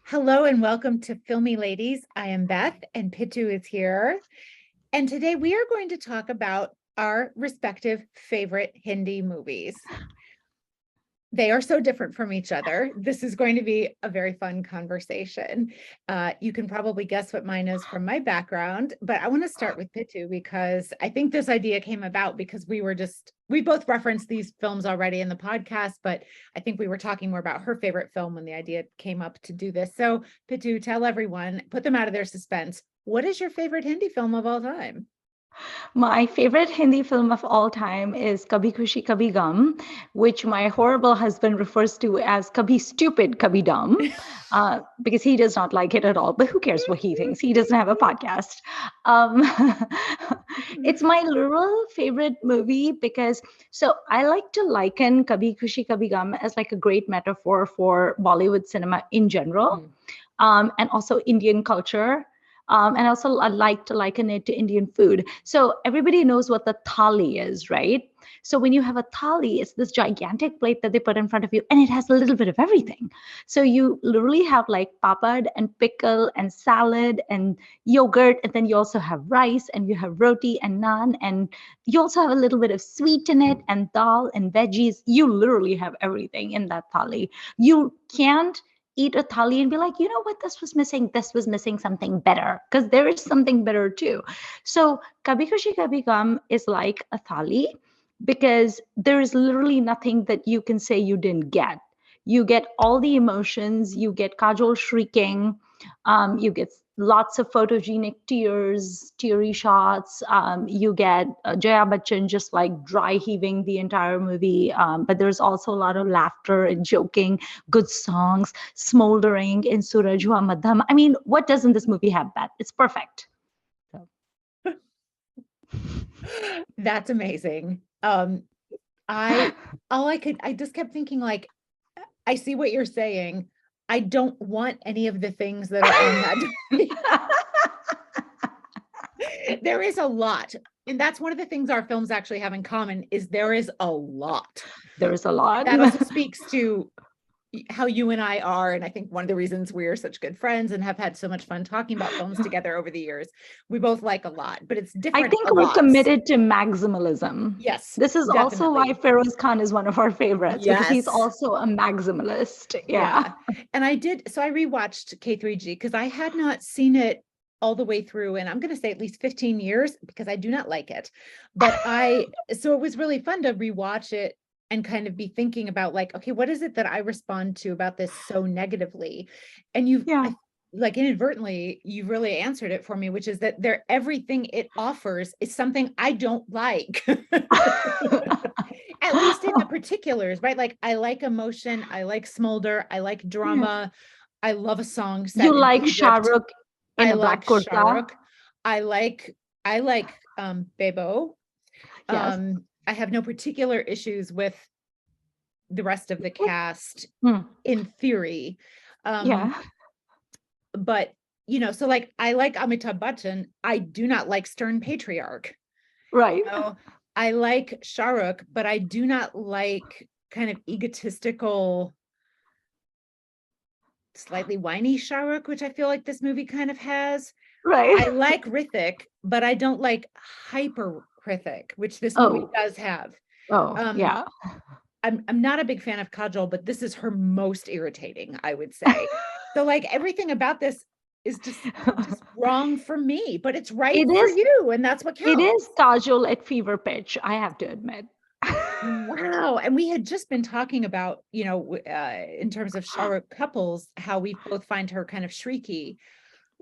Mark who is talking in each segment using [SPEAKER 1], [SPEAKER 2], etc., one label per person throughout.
[SPEAKER 1] Hello and welcome to Filmi Ladies. I am Beth and Pitu is here. And today we are going to talk about our respective favorite Hindi movies. They are so different from each other. This is going to be a very fun conversation. You can probably guess what mine is from my background, but I want to start with Pitu because I think this idea came about because we both referenced these films already in the podcast, but I think we were talking more about her favorite film when the idea came up to do this. So Pitu, tell everyone, put them out of their suspense. What is your favorite Hindi film of all time?
[SPEAKER 2] My favorite Hindi film of all time is Kabhi Khushi Kabhie Gham, which my horrible husband refers to as Kabhi Stupid Kabhi Dumb, because he does not like it at all. But who cares what he thinks? He doesn't have a podcast. Um, it's my literal favorite movie because I like to liken Kabhi Khushi Kabhie Gham as like a great metaphor for Bollywood cinema in general, and also Indian culture. And also, I like to liken it to Indian food. So everybody knows what the thali is, right? So when you have a thali, it's this gigantic plate that they put in front of you, and it has a little bit of everything. So you literally have like papad and pickle and salad and yogurt, and then you also have rice and you have roti and naan, and you also have a little bit of sweet in it and dal and veggies. You literally have everything in that thali. You can't eat a thali and be like, you know what, this was missing something better, because there is something better too. So Kabhi Khushi Kabhie Gham is like a thali because there is literally nothing that you can say you didn't get. You get all the emotions, you get Kajol shrieking, you get lots of photogenic tears, teary shots. You get Jaya Bachchan just like dry heaving the entire movie. But there's also a lot of laughter and joking, good songs, smoldering in Suraj Hua Madham. I mean, what doesn't this movie have that? It's perfect. So.
[SPEAKER 1] That's amazing. I just kept thinking like, I see what you're saying. I don't want any of the things that are on that. There is a lot. And that's one of the things our films actually have in common is there is a lot.
[SPEAKER 2] There is a lot.
[SPEAKER 1] That also speaks to how you and I are. And I think one of the reasons we are such good friends and have had so much fun talking about films together over the years, we both like a lot, but it's different.
[SPEAKER 2] I think we're committed to maximalism.
[SPEAKER 1] Yes.
[SPEAKER 2] This is
[SPEAKER 1] definitely.
[SPEAKER 2] also why Feroz Khan is one of our favorites, because he's also a maximalist. Yeah.
[SPEAKER 1] And I rewatched K3G because I had not seen it all the way through, and I'm going to say at least 15 years because I do not like it. But so it was really fun to rewatch it and kind of be thinking about like, okay, what is it that I respond to about this so negatively? And like inadvertently, you really answered it for me, which is that everything it offers is something I don't like. At least in the particulars, right? Like I like emotion, I like smolder, I like drama, I love a song set.
[SPEAKER 2] You like Shah Rukh in a black kurta.
[SPEAKER 1] I like Bebo. Yes. I have no particular issues with the rest of the cast in theory. But so like I like Amitabh Bachchan. I do not like stern patriarch.
[SPEAKER 2] Right.
[SPEAKER 1] I like Shah Rukh, but I do not like kind of egotistical, slightly whiny Shah Rukh, which I feel like this movie kind of has.
[SPEAKER 2] Right.
[SPEAKER 1] I like Hrithik, but I don't like hyper Hrithik, which this movie does have.
[SPEAKER 2] Yeah.
[SPEAKER 1] I'm not a big fan of Kajol, but this is her most irritating, I would say. So like everything about this is just wrong for me, but it's right for you, and that's what counts.
[SPEAKER 2] It is Kajol at fever pitch, I have to admit.
[SPEAKER 1] Wow. And we had just been talking about, in terms of Shah Rukh couples, how we both find her kind of shrieky.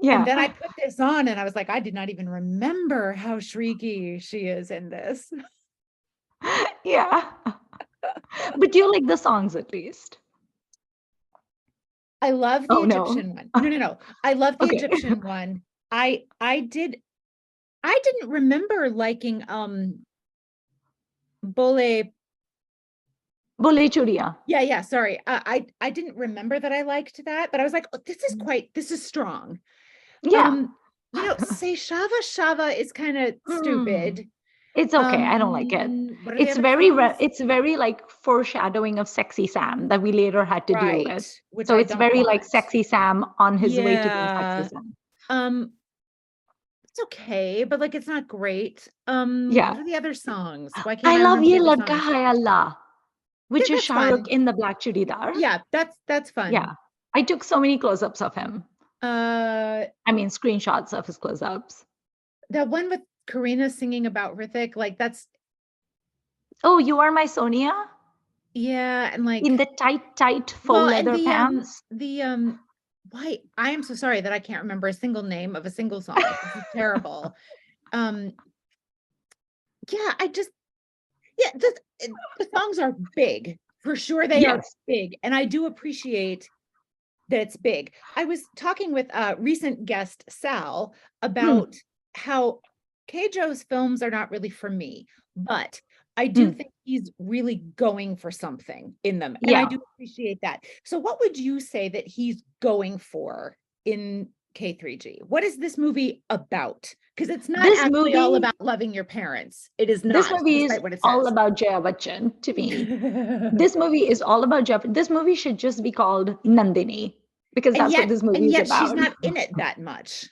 [SPEAKER 1] Yeah. And then I put this on and I was like, I did not even remember how shrieky she is in this.
[SPEAKER 2] Yeah. But do you like the songs at least?
[SPEAKER 1] I love the Egyptian one. No. I love the Egyptian one. I didn't remember liking Bole
[SPEAKER 2] Churiya.
[SPEAKER 1] Yeah. Sorry. I didn't remember that I liked that, but I was like, oh, this is strong.
[SPEAKER 2] Yeah.
[SPEAKER 1] Say Shava Shava is kind of stupid.
[SPEAKER 2] It's okay. I don't like it.
[SPEAKER 1] What are the other songs?
[SPEAKER 2] It's very like foreshadowing of Sexy Sam that we later had to deal with.
[SPEAKER 1] Right, which
[SPEAKER 2] So
[SPEAKER 1] I
[SPEAKER 2] it's
[SPEAKER 1] don't
[SPEAKER 2] very like
[SPEAKER 1] want.
[SPEAKER 2] Sexy Sam on his way to being Sexy
[SPEAKER 1] Yeah.
[SPEAKER 2] Sam.
[SPEAKER 1] It's okay, but like it's not great.
[SPEAKER 2] Yeah.
[SPEAKER 1] What are the other songs? Why can't
[SPEAKER 2] I
[SPEAKER 1] I
[SPEAKER 2] love
[SPEAKER 1] remember the
[SPEAKER 2] Ye
[SPEAKER 1] other
[SPEAKER 2] Ladka
[SPEAKER 1] songs?
[SPEAKER 2] Hai Allah,
[SPEAKER 1] Yeah,
[SPEAKER 2] which is
[SPEAKER 1] that's
[SPEAKER 2] Shah Rukh
[SPEAKER 1] fun.
[SPEAKER 2] in the black chudidar.
[SPEAKER 1] Yeah, that's fun.
[SPEAKER 2] Yeah. I took so many close-ups of him.
[SPEAKER 1] Uh,
[SPEAKER 2] I mean, screenshots of his close-ups.
[SPEAKER 1] that one with Karina singing about Hrithik, like that's
[SPEAKER 2] Oh, You Are My Sonia
[SPEAKER 1] yeah, and
[SPEAKER 2] in
[SPEAKER 1] like
[SPEAKER 2] the tight faux
[SPEAKER 1] well, and
[SPEAKER 2] leather pants.
[SPEAKER 1] why I am so sorry that I can't remember a single name of a single song. This is terrible. Um, yeah, yeah, the songs are big. For sure they are
[SPEAKER 2] Yes.
[SPEAKER 1] big, and I do appreciate that it's big. I was talking with a recent guest, Sal,
[SPEAKER 2] Hmm.
[SPEAKER 1] about how Keijo's films are not really for me, but I do
[SPEAKER 2] Hmm.
[SPEAKER 1] think he's really going for something in them, and I
[SPEAKER 2] Yeah.
[SPEAKER 1] do appreciate that. So what would you say that he's going for in K3G? What is this movie about? Because it's not
[SPEAKER 2] This
[SPEAKER 1] actually all
[SPEAKER 2] movie
[SPEAKER 1] about loving your parents. It is
[SPEAKER 2] this
[SPEAKER 1] not,
[SPEAKER 2] movie is
[SPEAKER 1] despite what it
[SPEAKER 2] all
[SPEAKER 1] says.
[SPEAKER 2] about Jaya Bachchan to me. This movie is all about Jaya. This movie should just be called Nandini because
[SPEAKER 1] And
[SPEAKER 2] that's what
[SPEAKER 1] yet,
[SPEAKER 2] this movie
[SPEAKER 1] and
[SPEAKER 2] is
[SPEAKER 1] yet she's
[SPEAKER 2] about.
[SPEAKER 1] not in it that much.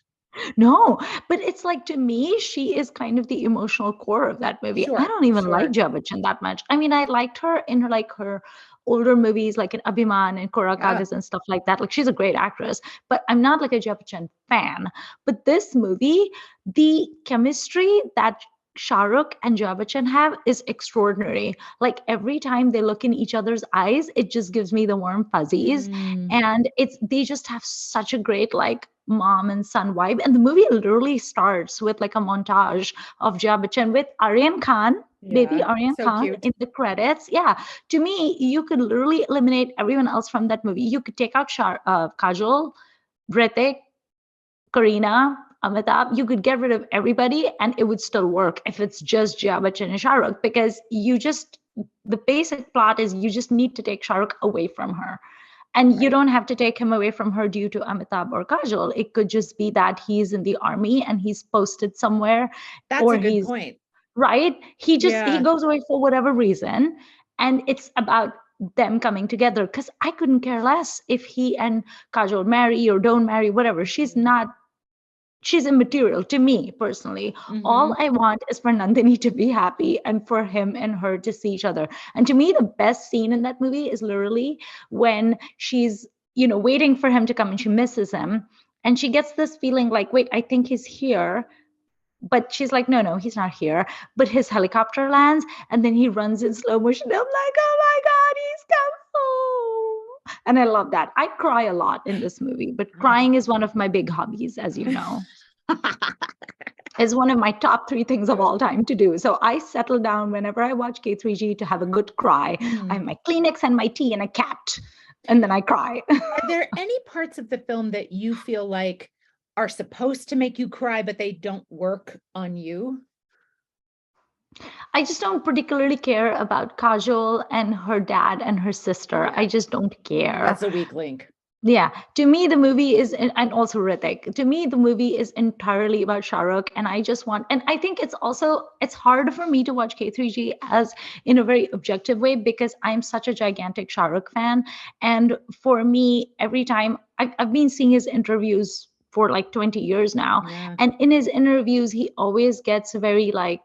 [SPEAKER 2] No, but it's like to me, she is kind of the emotional core of that movie. I
[SPEAKER 1] Sure,
[SPEAKER 2] don't even like
[SPEAKER 1] sure.
[SPEAKER 2] Jaya Bachchan that much. I mean, I liked her in her like her older movies, like in Abhiman and Kora
[SPEAKER 1] Yeah.
[SPEAKER 2] Kagas and stuff like that. Like she's a great actress, but I'm not like a Jaya Bachchan fan. But this movie, the chemistry that Shah Rukh and Jaya Bachchan have is extraordinary. Like every time they look in each other's eyes, it just gives me the warm fuzzies.
[SPEAKER 1] Mm.
[SPEAKER 2] And it's they just have such a great like mom and son vibe. And the movie literally starts with like a montage of Jaya Bachchan with Aryan Khan, baby
[SPEAKER 1] Yeah,
[SPEAKER 2] Aryan
[SPEAKER 1] so
[SPEAKER 2] Khan
[SPEAKER 1] cute.
[SPEAKER 2] in the credits. Yeah, to me, you could literally eliminate everyone else from that movie. You could take out Kajol, Hrithik, Karina, Amitabh. You could get rid of everybody, and it would still work if it's just Jaya Bachchan and Shah Rukh because the basic plot is you just need to take Shah Rukh away from her. And you
[SPEAKER 1] Right.
[SPEAKER 2] don't have to take him away from her due to Amitabh or Kajol. It could just be that he's in the army and he's posted somewhere,
[SPEAKER 1] That's
[SPEAKER 2] or
[SPEAKER 1] a good
[SPEAKER 2] he's
[SPEAKER 1] point.
[SPEAKER 2] right. He
[SPEAKER 1] Yeah.
[SPEAKER 2] goes away for whatever reason, and it's about them coming together. Because I couldn't care less if he and Kajol marry or don't marry, whatever. She's immaterial to me personally.
[SPEAKER 1] Mm-hmm.
[SPEAKER 2] All I want is for Nandini to be happy and for him and her to see each other. And to me, the best scene in that movie is literally when she's, waiting for him to come and she misses him. And she gets this feeling like, wait, I think he's here. But she's like, no, he's not here. But his helicopter lands and then he runs in slow motion. I'm like, oh my God, he's come home. And I love that. I cry a lot in this movie, but crying is one of my big hobbies, as you know. Is one of my top three things of all time to do. So I settle down whenever I watch K3G to have a good cry. I have
[SPEAKER 1] Mm.
[SPEAKER 2] my Kleenex and my tea and a cat, and then I cry.
[SPEAKER 1] Are there any parts of the film that you feel like are supposed to make you cry, but they don't work on you?
[SPEAKER 2] I just don't particularly care about Kajol and her dad and her sister. I
[SPEAKER 1] Yeah,
[SPEAKER 2] just don't care.
[SPEAKER 1] that's a weak link.
[SPEAKER 2] Yeah, to me, the movie is, and also Hrithik, to me, the movie is entirely about Shah Rukh. And I just want, and I think it's hard for me to watch K3G as in a very objective way because I'm such a gigantic Shah Rukh fan. And for me, every time I've been seeing his interviews for like 20 years now.
[SPEAKER 1] Yeah.
[SPEAKER 2] And in his interviews, he always gets very like,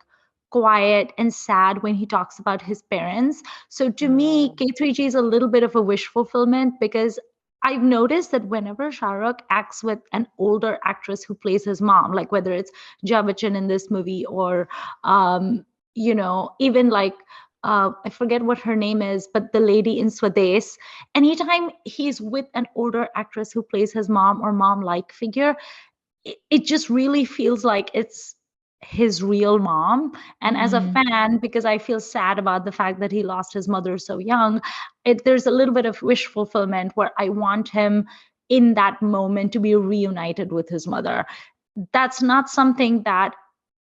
[SPEAKER 2] quiet and sad when he talks about his parents. So to me,
[SPEAKER 1] Oh.
[SPEAKER 2] K3G is a little bit of a wish fulfillment because I've noticed that whenever Shah Rukh acts with an older actress who plays his mom, like whether it's Jaya Bachchan in this movie or, even like, I forget what her name is, but the lady in Swades, anytime he's with an older actress who plays his mom or mom like figure, it just really feels like it's his real mom. And as a
[SPEAKER 1] Mm.
[SPEAKER 2] fan, because I feel sad about the fact that he lost his mother so young, there's a little bit of wish fulfillment where I want him in that moment to be reunited with his mother. That's not something that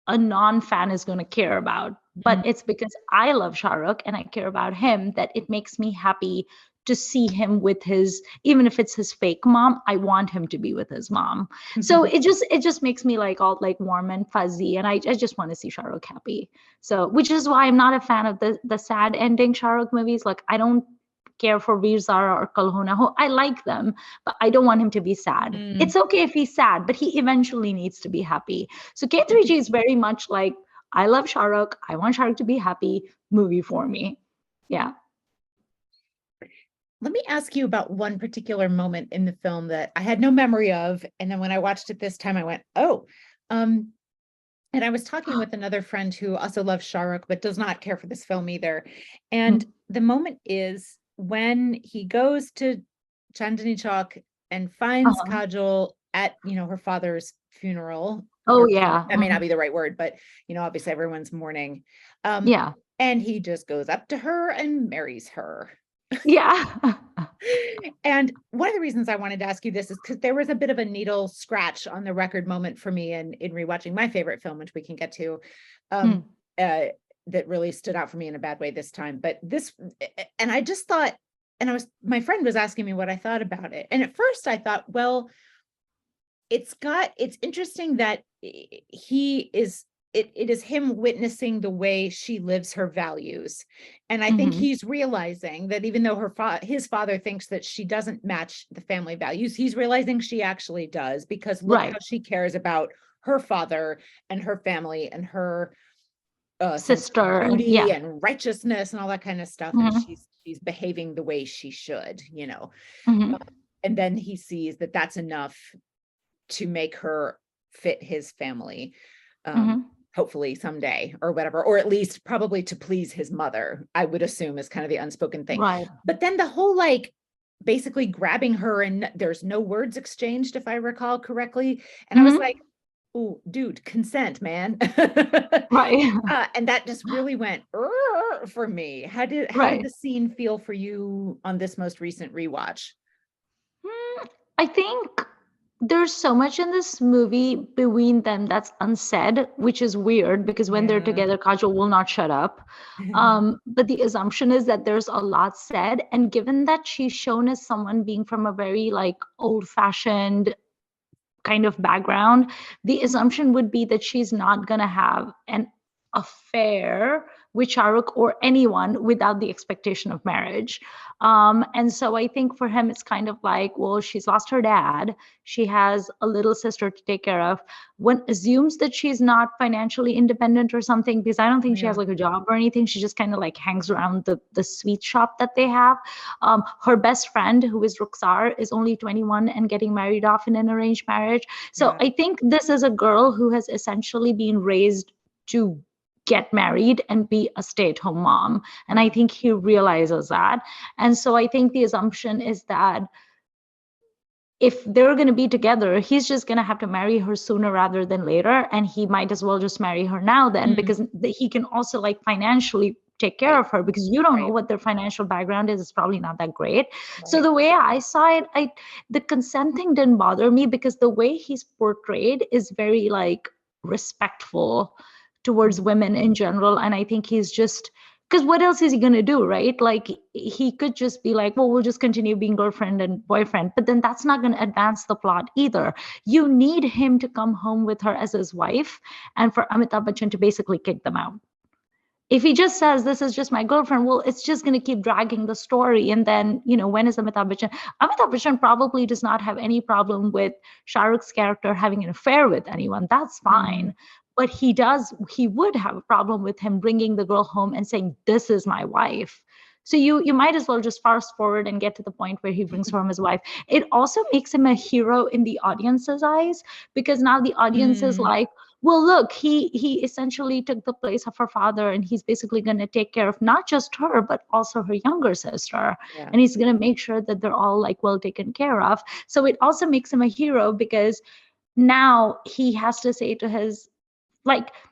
[SPEAKER 2] a non-fan is going to care about, but
[SPEAKER 1] Mm.
[SPEAKER 2] it's because I love Shah Rukh and I care about him that it makes me happy to see him with his, even if it's his fake mom, I want him to be with his mom. So it just makes me like all like warm and fuzzy, and I just want to see Shah Rukh happy. So which is why I'm not a fan of the sad ending Shah Rukh movies. Like I don't care for Veer Zara or Kal Ho Na Ho. I like them, but I don't want him to be sad. It's okay if he's sad, but he eventually needs to be happy. So K3G is very much like, I love Shah Rukh. I want Shah Rukh to be happy. Movie for me. Yeah.
[SPEAKER 1] Let me ask you about one particular moment in the film that I had no memory of. And then when I watched it this time, I went, oh, and I was talking with another friend who also loves Shah Rukh, but does not care for this film either. And the moment is when he goes to Chandni Chowk and finds Kajol at, her father's funeral.
[SPEAKER 2] Oh, yeah.
[SPEAKER 1] That may not be the right word, but, obviously everyone's mourning.
[SPEAKER 2] Yeah.
[SPEAKER 1] And he just goes up to her and marries her.
[SPEAKER 2] Yeah.
[SPEAKER 1] And one of the reasons I wanted to ask you this is because there was a bit of a needle scratch on the record moment for me in rewatching my favorite film, which we can get to, that really stood out for me in a bad way this time. But and I just thought, my friend was asking me what I thought about it. And at first I thought, well, it's interesting that it is him witnessing the way she lives her values. And I think he's realizing that even though his father thinks that she doesn't match the family values, he's realizing she actually does, because look how she cares about her father and her family and her
[SPEAKER 2] sister
[SPEAKER 1] and duty and righteousness and all that kind of stuff. And she's behaving the way she should, and then he sees that that's enough to make her fit his family. Hopefully someday or whatever, or at least probably to please his mother, I would assume, is kind of the unspoken thing.
[SPEAKER 2] Right.
[SPEAKER 1] But then the whole basically grabbing her and there's no words exchanged, if I recall correctly. And I was like, oh, dude, consent, man.
[SPEAKER 2] Right.
[SPEAKER 1] And that just really went for me. How did the scene feel for you on this most recent rewatch?
[SPEAKER 2] I think there's so much in this movie between them that's unsaid, which is weird because when they're together, Kajol will not shut up. But the assumption is that there's a lot said. And given that she's shown as someone being from a very old-fashioned kind of background, the assumption would be that she's not going to have an affair with Shah Rukh or anyone without the expectation of marriage. And so I think for him, it's kind of like, well, she's lost her dad. She has a little sister to take care of. One assumes that she's not financially independent or something, because I don't think she has a job or anything. She just kind of hangs around the sweet shop that they have. Her best friend, who is Rukhsar, is only 21 and getting married off in an arranged marriage. So I think this is a girl who has essentially been raised to get married and be a stay-at-home mom. And I think he realizes that. And so I think the assumption is that if they're going to be together, he's just going to have to marry her sooner rather than later. And he might as well just marry her now then, because he can also financially take care of her, because you don't know what their financial background is. It's probably not that great. So the way I saw it, the consent thing didn't bother me, because the way he's portrayed is very respectful towards women in general. And I think he's just, because what else is he going to do, right? He could just be well, we'll just continue being girlfriend and boyfriend, but then that's not going to advance the plot either. You need him to come home with her as his wife, and for Amitabh Bachchan to basically kick them out. If he just says, this is just my girlfriend, well, it's just going to keep dragging the story. And then, when is Amitabh Bachchan? Amitabh Bachchan probably does not have any problem with Shah Rukh's character having an affair with anyone. That's fine. But he would have a problem with him bringing the girl home and saying, this is my wife. So you might as well just fast forward and get to the point where he brings her home as wife. It also makes him a hero in the audience's eyes, because now the audience is like, well, look, he essentially took the place of her father, and he's basically going to take care of not just her, but also her younger sister. And he's going to make sure that they're all well taken care of. So it also makes him a hero, because now he has to say to his,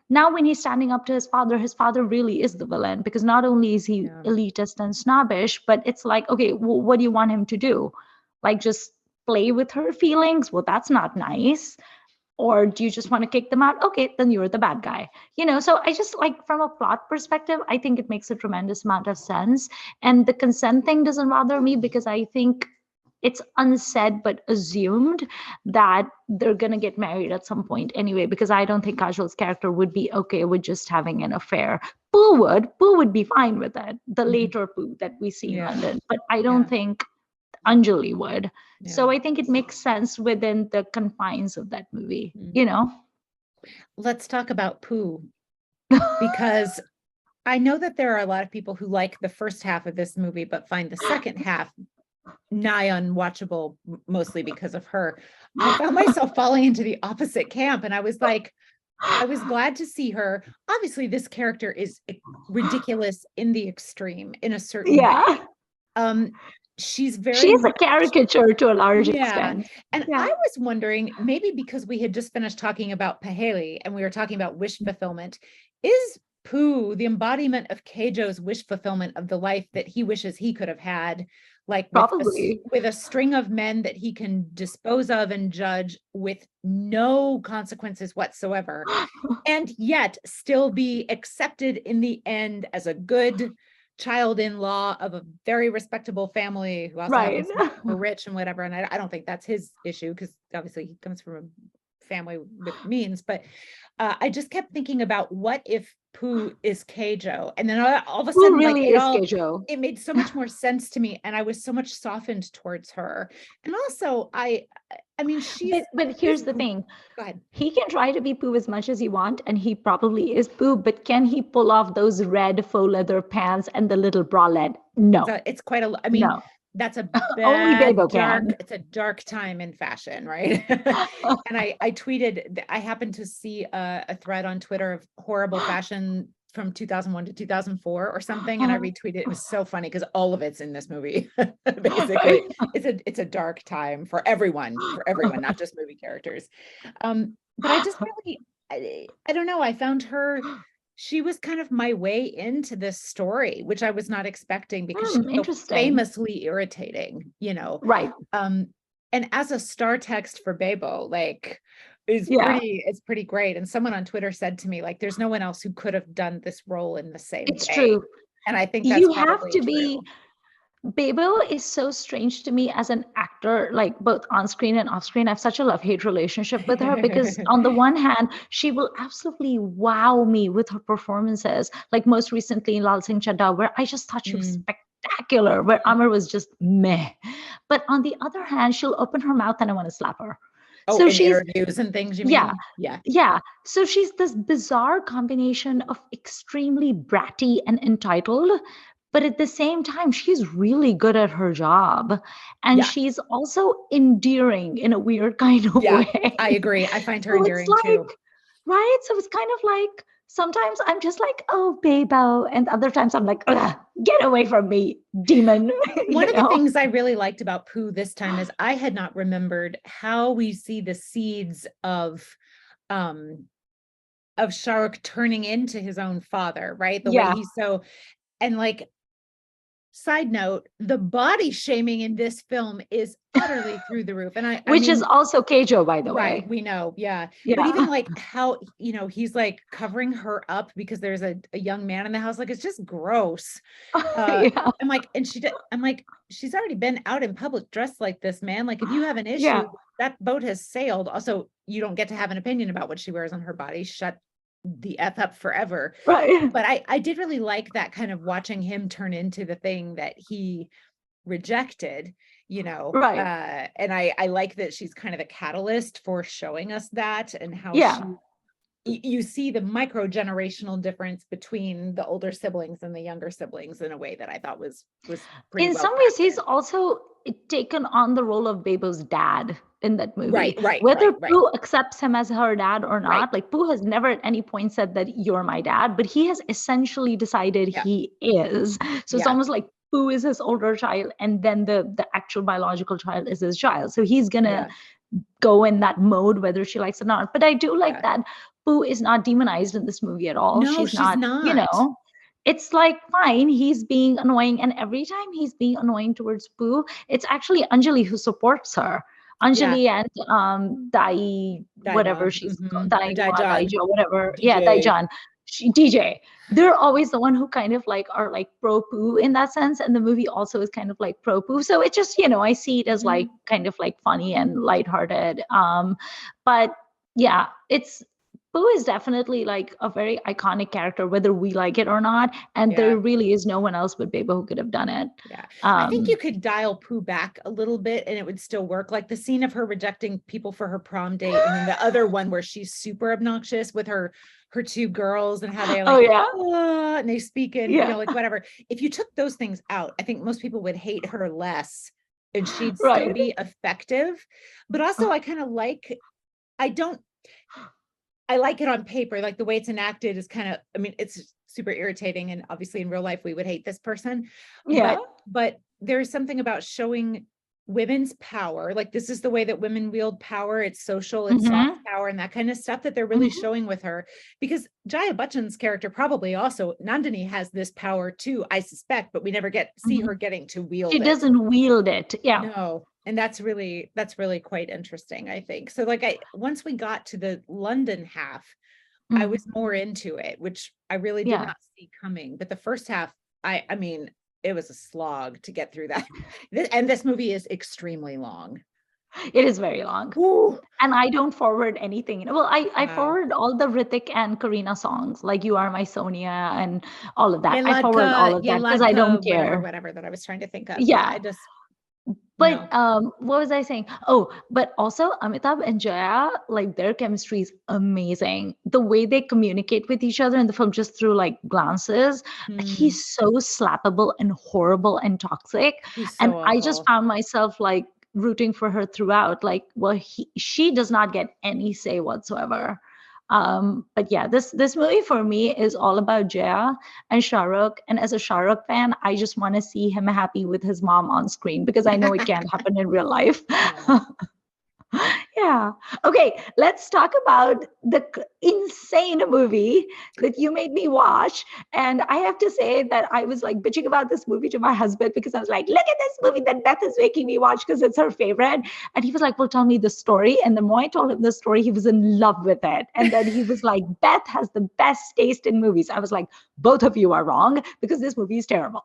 [SPEAKER 2] now when he's standing up to his father really is the villain, because not only is he elitist and snobbish, but it's okay, well, what do you want him to do? Just play with her feelings? Well, that's not nice. Or do you just want to kick them out? Okay, then you're the bad guy. So I just like, from a plot perspective, I think it makes a tremendous amount of sense. And the consent thing doesn't bother me because I think it's unsaid but assumed that they're going to get married at some point anyway, because I don't think Kajol's character would be okay with just having an affair. Pooh would be fine with it, the later Pooh that we see in London, but I don't think Anjali would. So I think it makes sense within the confines of that movie,
[SPEAKER 1] Let's talk about Pooh, because I know that there are a lot of people who like the first half of this movie, but find the second half nigh unwatchable, mostly because of her. I found myself falling into the opposite camp, and I was like, I was glad to see her. Obviously, this character is ridiculous in the extreme in a certain way. She's
[SPEAKER 2] a caricature to a large extent.
[SPEAKER 1] And I was wondering, maybe because we had just finished talking about Paheli and we were talking about wish fulfillment, is Pooh the embodiment of Keijo's wish fulfillment of the life that he wishes he could have had, like
[SPEAKER 2] probably
[SPEAKER 1] with a string of men that he can dispose of and judge with no consequences whatsoever, and yet still be accepted in the end as a good child-in-law of a very respectable family who also happens to be rich and whatever. And I don't think that's his issue, because obviously he comes from a family with means, but I just kept thinking about, what if Pooh is Keijo? And then all of a sudden, it made so much more sense to me, and I was so much softened towards her. And also, I mean,
[SPEAKER 2] but here's the thing.
[SPEAKER 1] Go ahead.
[SPEAKER 2] He can try to be Pooh as much as he wants, and he probably is Pooh, but can he pull off those red faux leather pants and the little bralette? No.
[SPEAKER 1] It's quite a, I mean, no. That's a bad, it's a dark time in fashion, right? And I tweeted, I happened to see a thread on Twitter of horrible fashion from 2001 to 2004 or something, and I retweeted it. It was so funny because all of it's in this movie. Basically, it's a dark time for everyone, not just movie characters. But I just really, I don't know, I found her, she was kind of my way into this story, which I was not expecting, because she's so famously irritating,
[SPEAKER 2] Right.
[SPEAKER 1] And as a star text for Bebo, like, it's pretty great. And someone on Twitter said to me, like, there's no one else who could have done this role in the same way.
[SPEAKER 2] It's true.
[SPEAKER 1] And I think that's
[SPEAKER 2] you have to
[SPEAKER 1] true.
[SPEAKER 2] Be Bebo is so strange to me as an actor, like both on screen and off screen. I have such a love-hate relationship with her, because on the one hand, she will absolutely wow me with her performances. Like most recently in Lal Singh Chaddha, where I just thought she was spectacular, where Amar was just meh. But on the other hand, she'll open her mouth and I want to slap her.
[SPEAKER 1] Oh, so she's interviews and things, you mean?
[SPEAKER 2] Yeah. So she's this bizarre combination of extremely bratty and entitled, but at the same time, she's really good at her job. And she's also endearing in a weird kind of way.
[SPEAKER 1] I agree. I find her endearing too.
[SPEAKER 2] Right? So it's kind of like, sometimes I'm just like, oh, Bebo. And other times I'm like, get away from me, demon.
[SPEAKER 1] One of the things I really liked about Pooh this time is I had not remembered how we see the seeds of Shah Rukh turning into his own father, right? The way he's so, and like, side note, the body shaming in this film is utterly through the roof. And
[SPEAKER 2] which is also Keijo, by the way.
[SPEAKER 1] Right, we know, But even like how, he's like covering her up because there's a young man in the house, like, it's just gross. I'm like, I'm like, she's already been out in public dressed like this, man. Like, if you have an issue, that boat has sailed. Also, you don't get to have an opinion about what she wears on her body. Shut the F up forever.
[SPEAKER 2] Right.
[SPEAKER 1] But I did really like that, kind of watching him turn into the thing that he rejected,
[SPEAKER 2] Right.
[SPEAKER 1] And I like that she's kind of a catalyst for showing us that, and how you see the micro-generational difference between the older siblings and the younger siblings in a way that I thought was pretty
[SPEAKER 2] in some ways he's also taken on the role of Bebo's dad in that movie.
[SPEAKER 1] Right.
[SPEAKER 2] Whether Pooh accepts him as her dad or not, like, Pooh has never at any point said that you're my dad, but he has essentially decided he is. So it's almost like Pooh is his older child, and then the actual biological child is his child. So he's gonna go in that mode whether she likes it or not. But I do like that Pooh is not demonized in this movie at all.
[SPEAKER 1] No, she's not.
[SPEAKER 2] It's like, fine, he's being annoying, and every time he's being annoying towards Pooh, it's actually Anjali who supports her.
[SPEAKER 1] Yeah.
[SPEAKER 2] Anjali and Dai, whatever
[SPEAKER 1] Daiba.
[SPEAKER 2] she's called, Daima,
[SPEAKER 1] Daijan.
[SPEAKER 2] Daijo, whatever. Yeah,
[SPEAKER 1] DJ.
[SPEAKER 2] Daijan. DJ. They're always the one who kind of like are like pro poo in that sense, and the movie also is kind of like pro poo. So it just, I see it as like kind of like funny and lighthearted. But yeah, it's Pooh is definitely like a very iconic character, whether we like it or not. And
[SPEAKER 1] Yeah.
[SPEAKER 2] there really is no one else but Beba who could have done it.
[SPEAKER 1] Yeah. I think you could dial Pooh back a little bit and it would still work. Like the scene of her rejecting people for her prom date, and then the other one where she's super obnoxious with her two girls and how they
[SPEAKER 2] Oh
[SPEAKER 1] like,
[SPEAKER 2] yeah,
[SPEAKER 1] and they speak in,
[SPEAKER 2] yeah,
[SPEAKER 1] like whatever. If you took those things out, I think most people would hate her less and she'd still
[SPEAKER 2] right.
[SPEAKER 1] be effective. But also I kind of I like it on paper, like the way it's enacted is kind of, I mean, it's super irritating. And obviously in real life, we would hate this person,
[SPEAKER 2] Yeah.
[SPEAKER 1] but there's something about showing women's power. Like this is the way that women wield power. It's social, it's soft power and that kind of stuff that they're really showing with her, because Jaya Bachchan's character probably also, Nandini has this power too, I suspect, but we never see her getting to wield
[SPEAKER 2] She
[SPEAKER 1] it.
[SPEAKER 2] doesn't wield it. Yeah.
[SPEAKER 1] No. And that's really quite interesting, I think. So like once we got to the London half, I was more into it, which I really did not see coming. But the first half, I mean, it was a slog to get through that. And this movie is extremely long.
[SPEAKER 2] It is very long.
[SPEAKER 1] Ooh.
[SPEAKER 2] And I don't forward anything. Well, I forward all the Ritik and Karina songs, like You Are My Sonia and all of that. I forward all of that because I don't care.
[SPEAKER 1] Whatever that I was trying to think of.
[SPEAKER 2] Yeah.
[SPEAKER 1] I just
[SPEAKER 2] But what was I saying? Oh, but also Amitabh and Jaya, like their chemistry is amazing. The way they communicate with each other in the film just through like glances, like he's so slappable and horrible and toxic.
[SPEAKER 1] He's so
[SPEAKER 2] And
[SPEAKER 1] awful.
[SPEAKER 2] I just found myself like rooting for her throughout. Like, well, she does not get any say whatsoever. But yeah, this movie for me is all about Jaya and Shah Rukh. And as a Shah Rukh fan, I just want to see him happy with his mom on screen because I know it can't happen in real life. Yeah. Okay, let's talk about the insane movie that you made me watch. And I have to say that I was like bitching about this movie to my husband because I was like, look at this movie that Beth is making me watch because it's her favorite. And he was like, well, tell me the story. And the more I told him the story, he was in love with it. And then he was like, Beth has the best taste in movies. I was like, both of you are wrong because this movie is terrible.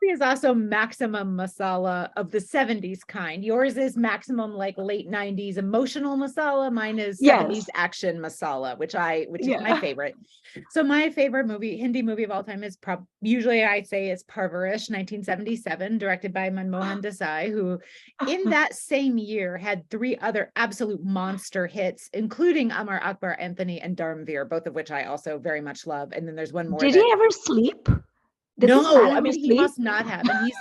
[SPEAKER 1] Is also maximum masala of the 70s kind. Yours is maximum like late 90s emotional masala. Mine is 70s action masala, which is my favorite. So my favorite Hindi movie of all time is usually I say it's Parvarish, 1977, directed by Manmohan Desai, who in that same year had 3 other absolute monster hits, including Amar Akbar Anthony and Dharmveer, both of which I also very much love. And then there's one more.
[SPEAKER 2] Did he ever sleep?
[SPEAKER 1] No, I mean, he must not have. And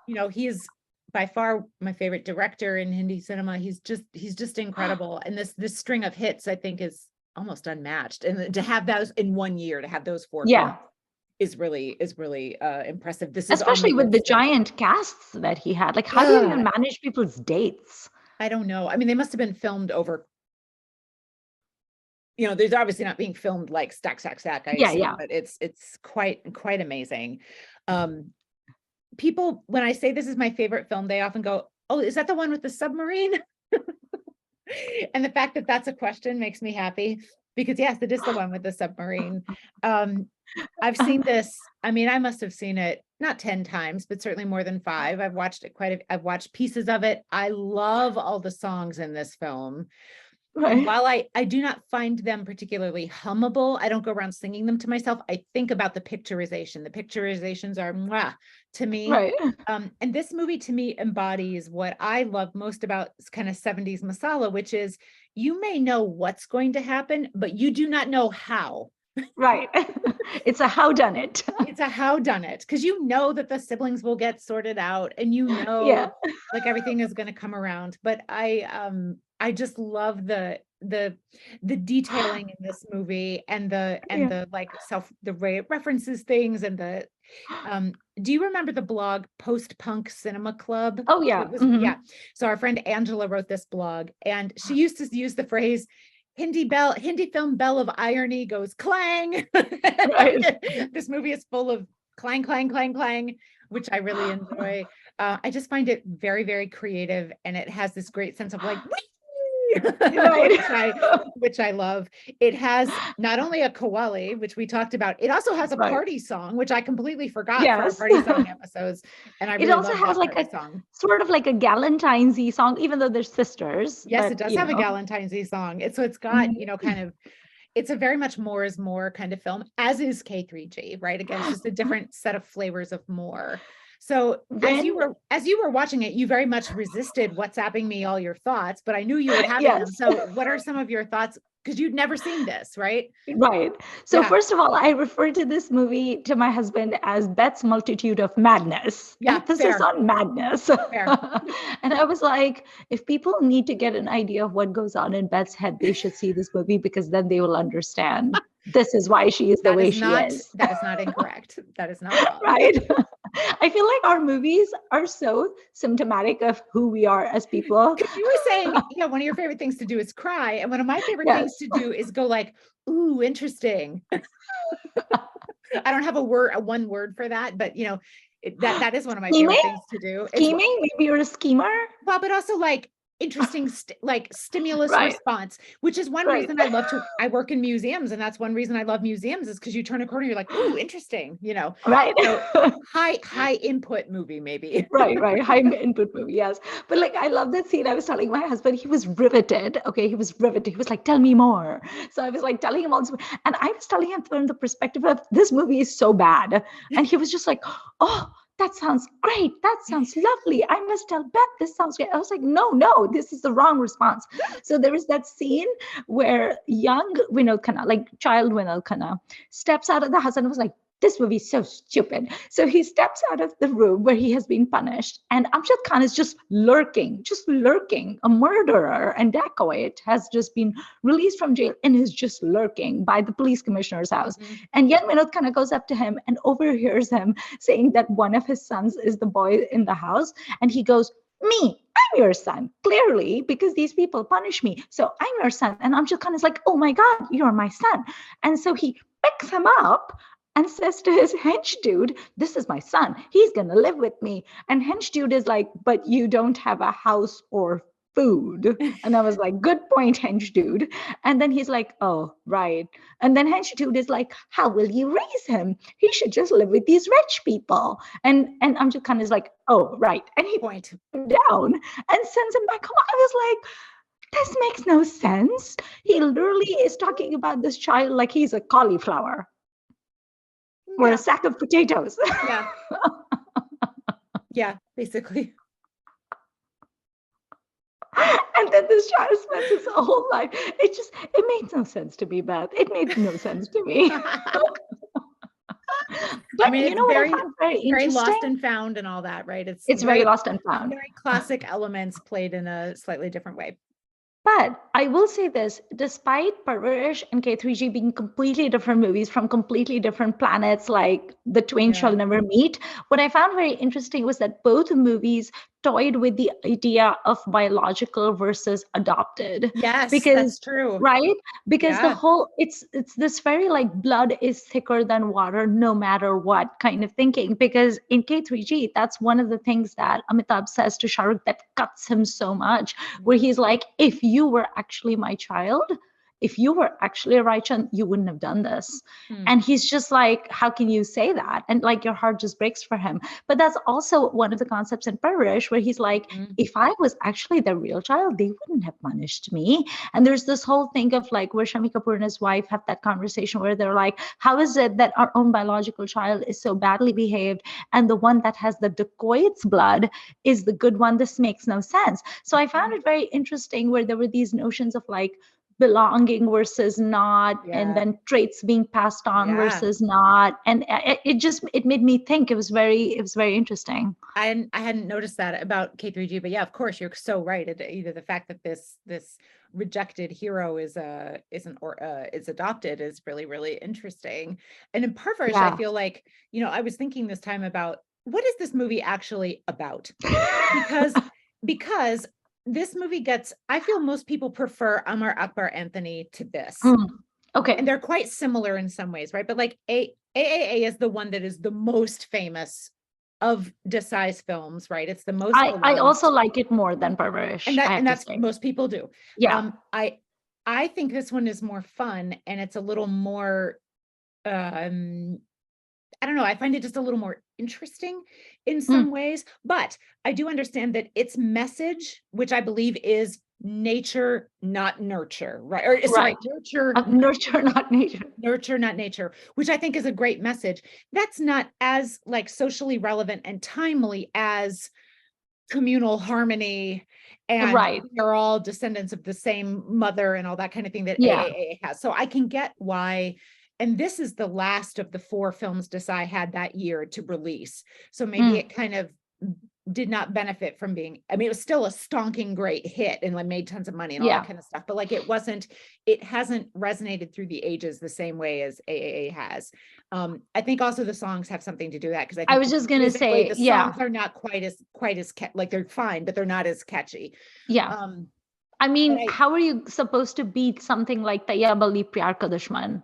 [SPEAKER 1] he's, he's by far my favorite director in Hindi cinema. He's just incredible. And this string of hits, I think, is almost unmatched. And to have those in 1 year, to have those 4 films is really impressive. This is
[SPEAKER 2] especially with the giant casts that he had. Like, how do you even manage people's dates?
[SPEAKER 1] I don't know. I mean, they must have been filmed over. There's obviously not being filmed like stack. But it's quite amazing. People, when I say this is my favorite film, they often go, "Oh, is that the one with the submarine?" And the fact that that's a question makes me happy because yes, it is the one with the submarine. I've seen this. I mean, I must have seen it not 10 times, but certainly more than 5. I've watched it I've watched pieces of it. I love all the songs in this film. Right. While I do not find them particularly hummable, I don't go around singing them to myself. I think about the picturization. The picturizations are mwah, to me.
[SPEAKER 2] Right.
[SPEAKER 1] And this movie to me embodies what I love most about kind of 70s masala, which is you may know what's going to happen, but you do not know how.
[SPEAKER 2] Right. It's a how done it.
[SPEAKER 1] It's a how done it. Because you know that the siblings will get sorted out and like everything is going to come around. But I just love the detailing in this movie and the like the way it references things and the do you remember the blog Post-Punk Cinema Club?
[SPEAKER 2] Oh yeah.
[SPEAKER 1] Yeah. So our friend Angela wrote this blog and she used to use the phrase Hindi film bell of irony goes clang. Right. This movie is full of clang, clang, clang, clang, which I really enjoy. I just find it very, very creative, and it has this great sense of like,
[SPEAKER 2] Right.
[SPEAKER 1] which I love. It has not only a kawali, which we talked about, it also has a
[SPEAKER 2] Right.
[SPEAKER 1] party song, which I completely forgot for our
[SPEAKER 2] Yes.
[SPEAKER 1] party song episodes. And I
[SPEAKER 2] It
[SPEAKER 1] really
[SPEAKER 2] also
[SPEAKER 1] love
[SPEAKER 2] has
[SPEAKER 1] that
[SPEAKER 2] like
[SPEAKER 1] party
[SPEAKER 2] a
[SPEAKER 1] song.
[SPEAKER 2] sort of like a Galentine's-y song, even though they're sisters,
[SPEAKER 1] Yes, it
[SPEAKER 2] but
[SPEAKER 1] does have a Galentine's song. It's got,
[SPEAKER 2] Mhm.
[SPEAKER 1] kind of, it's a very much more is more kind of film, as is K3G, right? Again, it's just a different set of flavors of more. So
[SPEAKER 2] When
[SPEAKER 1] as you were watching it, you very much resisted WhatsApping me all your thoughts, but I knew you were having them.
[SPEAKER 2] yes.
[SPEAKER 1] So what are some of your thoughts? Because you'd never seen this, right?
[SPEAKER 2] Right. So
[SPEAKER 1] Yeah,
[SPEAKER 2] first of all, I refer to this movie to my husband as Beth's Multitude of Madness.
[SPEAKER 1] yeah,
[SPEAKER 2] Emphasis
[SPEAKER 1] fair,
[SPEAKER 2] on madness.
[SPEAKER 1] fair.
[SPEAKER 2] And I was like, if people need to get an idea of what goes on in Beth's head, they should see this movie because then they will understand this is why she is the way she is.
[SPEAKER 1] That is not incorrect. That is not wrong.
[SPEAKER 2] Right? I feel like our movies are so symptomatic of who we are as people.
[SPEAKER 1] Because you were saying, one of your favorite things to do is cry, and one of my favorite things
[SPEAKER 2] Yes.
[SPEAKER 1] to do is go like, "Ooh, interesting." I don't have a one word for that, but that is one of my favorite
[SPEAKER 2] Scheming?
[SPEAKER 1] things to do. It's
[SPEAKER 2] Scheming? Maybe you're a schemer?
[SPEAKER 1] well, but also like interesting, like stimulus
[SPEAKER 2] Right.
[SPEAKER 1] response, which is one
[SPEAKER 2] Right.
[SPEAKER 1] reason I work in museums, and that's one reason I love museums is because you turn a corner, you're like, ooh, interesting,
[SPEAKER 2] Right.
[SPEAKER 1] So high input movie, maybe.
[SPEAKER 2] Right, right. High input movie, yes. But like I love that scene. I was telling my husband, he was riveted. Okay, he was riveted. He was like, tell me more. So I was like telling him all this, and I was telling him from the perspective of this movie is so bad. And he was just like, oh, that sounds great. That sounds lovely. I must tell Beth this sounds great. I was like, no, this is the wrong response. So there was that scene where young Vinod Khanna, like child Vinod Khanna, steps out of the house and was like, this movie is so stupid. So he steps out of the room where he has been punished, and Amjad Khan is just lurking. A murderer and dacoit has just been released from jail and is just lurking by the police commissioner's house.
[SPEAKER 1] Mhm.
[SPEAKER 2] And yet Vinod Khanna goes up to him and overhears him saying that one of his sons is the boy in the house. And he goes, me, I'm your son, clearly, because these people punish me. So I'm your son. And Amjad Khan is like, oh my God, you're my son. And so he picks him up and says to his hench dude, this is my son. He's going to live with me. And hench dude is like, but you don't have a house or food. And I was like, good point, hench dude. And then he's like, oh, right. And then hench dude is like, how will you raise him? He should just live with these rich people. And Amjad Khan is like, oh, right. And he
[SPEAKER 1] Point.
[SPEAKER 2] puts him down and sends him back home. I was like, this makes no sense. He literally is talking about this child like he's a cauliflower or
[SPEAKER 1] Yeah,
[SPEAKER 2] a sack of potatoes.
[SPEAKER 1] yeah, yeah, basically.
[SPEAKER 2] And then this child spends his whole life. It made no sense to me, Beth. It made no sense to me.
[SPEAKER 1] I
[SPEAKER 2] But
[SPEAKER 1] mean,
[SPEAKER 2] you
[SPEAKER 1] it's
[SPEAKER 2] know what I
[SPEAKER 1] very,
[SPEAKER 2] found very
[SPEAKER 1] very lost
[SPEAKER 2] interesting?
[SPEAKER 1] and found and all that, right? It's
[SPEAKER 2] It's very lost and found.
[SPEAKER 1] very classic elements played in a slightly different way.
[SPEAKER 2] But I will say this, despite Parvarish and K3G being completely different movies from completely different planets, like the twain shall
[SPEAKER 1] Yeah.
[SPEAKER 2] never meet, what I found very interesting was that both movies toyed with the idea of biological versus adopted.
[SPEAKER 1] Yes,
[SPEAKER 2] Because
[SPEAKER 1] that's true.
[SPEAKER 2] right? Because the
[SPEAKER 1] Yeah.
[SPEAKER 2] whole it's this very like blood is thicker than water no matter what kind of thinking. Because in K3G, that's one of the things that Amitabh says to Shah Rukh that cuts him so much, where he's like, if you were actually my child, if you were actually a Raichan, you wouldn't have done this.
[SPEAKER 1] Hmm.
[SPEAKER 2] And he's just like, how can you say that? And like your heart just breaks for him. But that's also one of the concepts in Parvarish where he's like,
[SPEAKER 1] Mhm.
[SPEAKER 2] if I was actually the real child, they wouldn't have punished me. And there's this whole thing of like where Shami Kapoor and his wife have that conversation where they're like, how is it that our own biological child is so badly behaved and the one that has the dacoit's blood is the good one? This makes no sense. So I found it very interesting where there were these notions of like belonging versus not, and
[SPEAKER 1] Yeah.
[SPEAKER 2] then traits being passed on
[SPEAKER 1] Yeah.
[SPEAKER 2] versus not. And it made me think. It was very interesting.
[SPEAKER 1] I hadn't noticed that about K3G, but yeah, of course, you're so right. Either the fact that this rejected hero is adopted is really, really interesting. And in Parvarish, I
[SPEAKER 2] Yeah.
[SPEAKER 1] feel like, I was thinking this time about what is this movie actually about? Because this movie I feel most people prefer Amar Akbar Anthony to this.
[SPEAKER 2] Okay.
[SPEAKER 1] And they're quite similar in some ways, right? But like AAA is the one that is the most famous of Desai's films, right? It's the most
[SPEAKER 2] I also
[SPEAKER 1] beloved,
[SPEAKER 2] like it more than Parvarish, I have
[SPEAKER 1] and
[SPEAKER 2] to
[SPEAKER 1] that's
[SPEAKER 2] say.
[SPEAKER 1] most people do.
[SPEAKER 2] Yeah.
[SPEAKER 1] I think this one is more fun, and it's a little more, um, I don't know, I find it just a little more interesting in
[SPEAKER 2] Mm,
[SPEAKER 1] some ways, but I do understand that its message, which I believe is nature, not nurture, right? Or sorry,
[SPEAKER 2] right. Nurture, not nature.
[SPEAKER 1] nurture, not nature, which I think is a great message. That's not as like socially relevant and timely as communal harmony, and
[SPEAKER 2] Right.
[SPEAKER 1] they're all descendants of the same mother and all that kind of thing that
[SPEAKER 2] Yeah.
[SPEAKER 1] AAA has. So I can get why. And this is the last of the 4 films Desai had that year to release. So maybe
[SPEAKER 2] Mm,
[SPEAKER 1] it kind of did not benefit from being, I mean, it was still a stonking great hit and like made tons of money and all that
[SPEAKER 2] yeah.
[SPEAKER 1] kind of stuff, but like it hasn't resonated through the ages the same way as AAA has. I think also the songs have something to do with that, because I
[SPEAKER 2] I
[SPEAKER 1] think
[SPEAKER 2] was just gonna
[SPEAKER 1] musically
[SPEAKER 2] say,
[SPEAKER 1] the
[SPEAKER 2] yeah,
[SPEAKER 1] songs are not quite as like they're fine, but they're not as catchy.
[SPEAKER 2] yeah.
[SPEAKER 1] Um,
[SPEAKER 2] I
[SPEAKER 1] but
[SPEAKER 2] mean,
[SPEAKER 1] I
[SPEAKER 2] how are you supposed to beat something like Tayyab Ali Pyar Ka Dushman?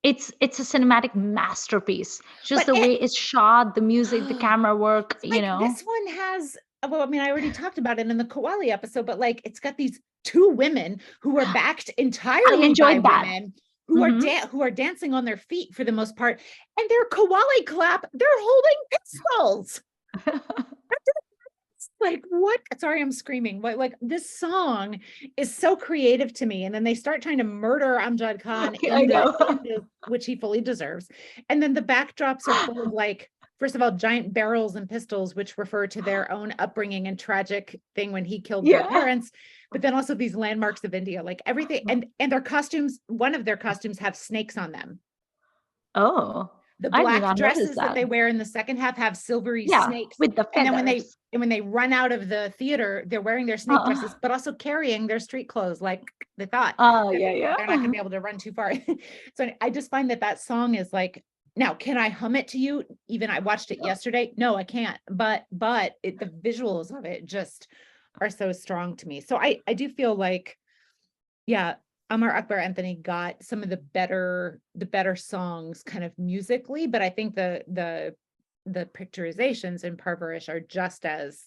[SPEAKER 2] It's a cinematic masterpiece. Just
[SPEAKER 1] but
[SPEAKER 2] the
[SPEAKER 1] it
[SPEAKER 2] way it's shot, the music, the camera work,
[SPEAKER 1] it's like this one has, well, I mean, I already talked about it in the Kowali episode, but like it's got these 2 women who are backed
[SPEAKER 2] I
[SPEAKER 1] entirely by
[SPEAKER 2] enjoyed that.
[SPEAKER 1] women
[SPEAKER 2] Hmm.
[SPEAKER 1] who are dancing on their feet for the most part, and their Kowali clap, they're holding pistols. Like, what? Sorry, I'm screaming. But like, this song is so creative to me. And then they start trying to murder Amjad Khan
[SPEAKER 2] I know.
[SPEAKER 1] in the which he fully deserves. And then the backdrops are full of like, first of all, giant barrels and pistols, which refer to their own upbringing and tragic thing when he killed their
[SPEAKER 2] Yeah.
[SPEAKER 1] parents. But then also these landmarks of India, like everything, and their costumes. One of their costumes have snakes on them.
[SPEAKER 2] Oh,
[SPEAKER 1] The
[SPEAKER 2] I did
[SPEAKER 1] black
[SPEAKER 2] not notice
[SPEAKER 1] dresses that
[SPEAKER 2] that.
[SPEAKER 1] they wear in the second half have silvery
[SPEAKER 2] Yeah,
[SPEAKER 1] snakes.
[SPEAKER 2] with the
[SPEAKER 1] And then
[SPEAKER 2] feathers.
[SPEAKER 1] when they run out of the theater, they're wearing their snake
[SPEAKER 2] Uh,
[SPEAKER 1] dresses, but also carrying their street clothes. Like they thought
[SPEAKER 2] oh,
[SPEAKER 1] that
[SPEAKER 2] yeah,
[SPEAKER 1] they're not going
[SPEAKER 2] yeah.
[SPEAKER 1] to be able to run too far. So I just find that that song is like, now, can I hum it to you? Even I watched it yesterday. No, I can't. But the visuals of it just are so strong to me. So I do feel like, yeah, Amar Akbar Anthony got some of the better songs kind of musically, but I think the picturizations in Parvarish are just as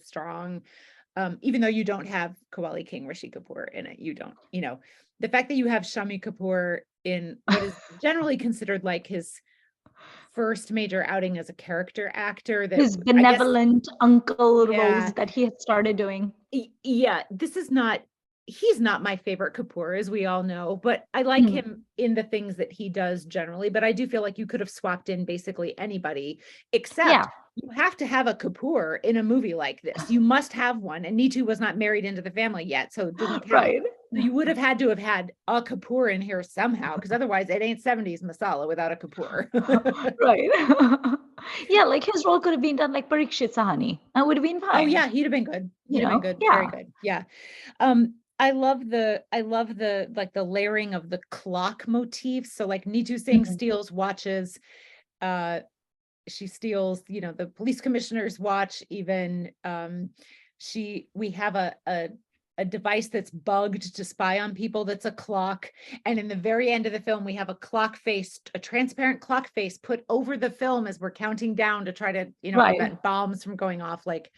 [SPEAKER 1] strong. Even though you don't have Kawali King Rishi Kapoor in it, you don't, the fact that you have Shami Kapoor in what is generally considered like his first major outing as a character actor, that
[SPEAKER 2] His
[SPEAKER 1] I guess,
[SPEAKER 2] benevolent uncle roles
[SPEAKER 1] yeah,
[SPEAKER 2] that he had started doing.
[SPEAKER 1] yeah, this is not, he's not my favorite Kapoor, as we all know, but I like
[SPEAKER 2] Mm,
[SPEAKER 1] him in the things that he does generally. But I do feel like you could have swapped in basically anybody, except
[SPEAKER 2] yeah,
[SPEAKER 1] you have to have a Kapoor in a movie like this. You must have one. And Neetu was not married into the family yet, so it didn't count.
[SPEAKER 2] right.
[SPEAKER 1] So you would have had to have had a Kapoor in here somehow, because otherwise it ain't 70s masala without a Kapoor.
[SPEAKER 2] Right. Yeah, like his role could have been done like Parikshit Sahani. That would have been
[SPEAKER 1] Oh
[SPEAKER 2] fine.
[SPEAKER 1] yeah, he'd have been good.
[SPEAKER 2] You
[SPEAKER 1] He'd have been
[SPEAKER 2] know?
[SPEAKER 1] good. Very
[SPEAKER 2] Yeah.
[SPEAKER 1] good. Yeah. I love the like the layering of the clock motif. So like Neetu Singh
[SPEAKER 2] Mhm.
[SPEAKER 1] steals watches. Uh she steals, the police commissioner's watch even. We have a device that's bugged to spy on people that's a clock. And in the very end of the film, we have a transparent clock face put over the film as we're counting down to try to,
[SPEAKER 2] Right.
[SPEAKER 1] prevent bombs from going off. Like,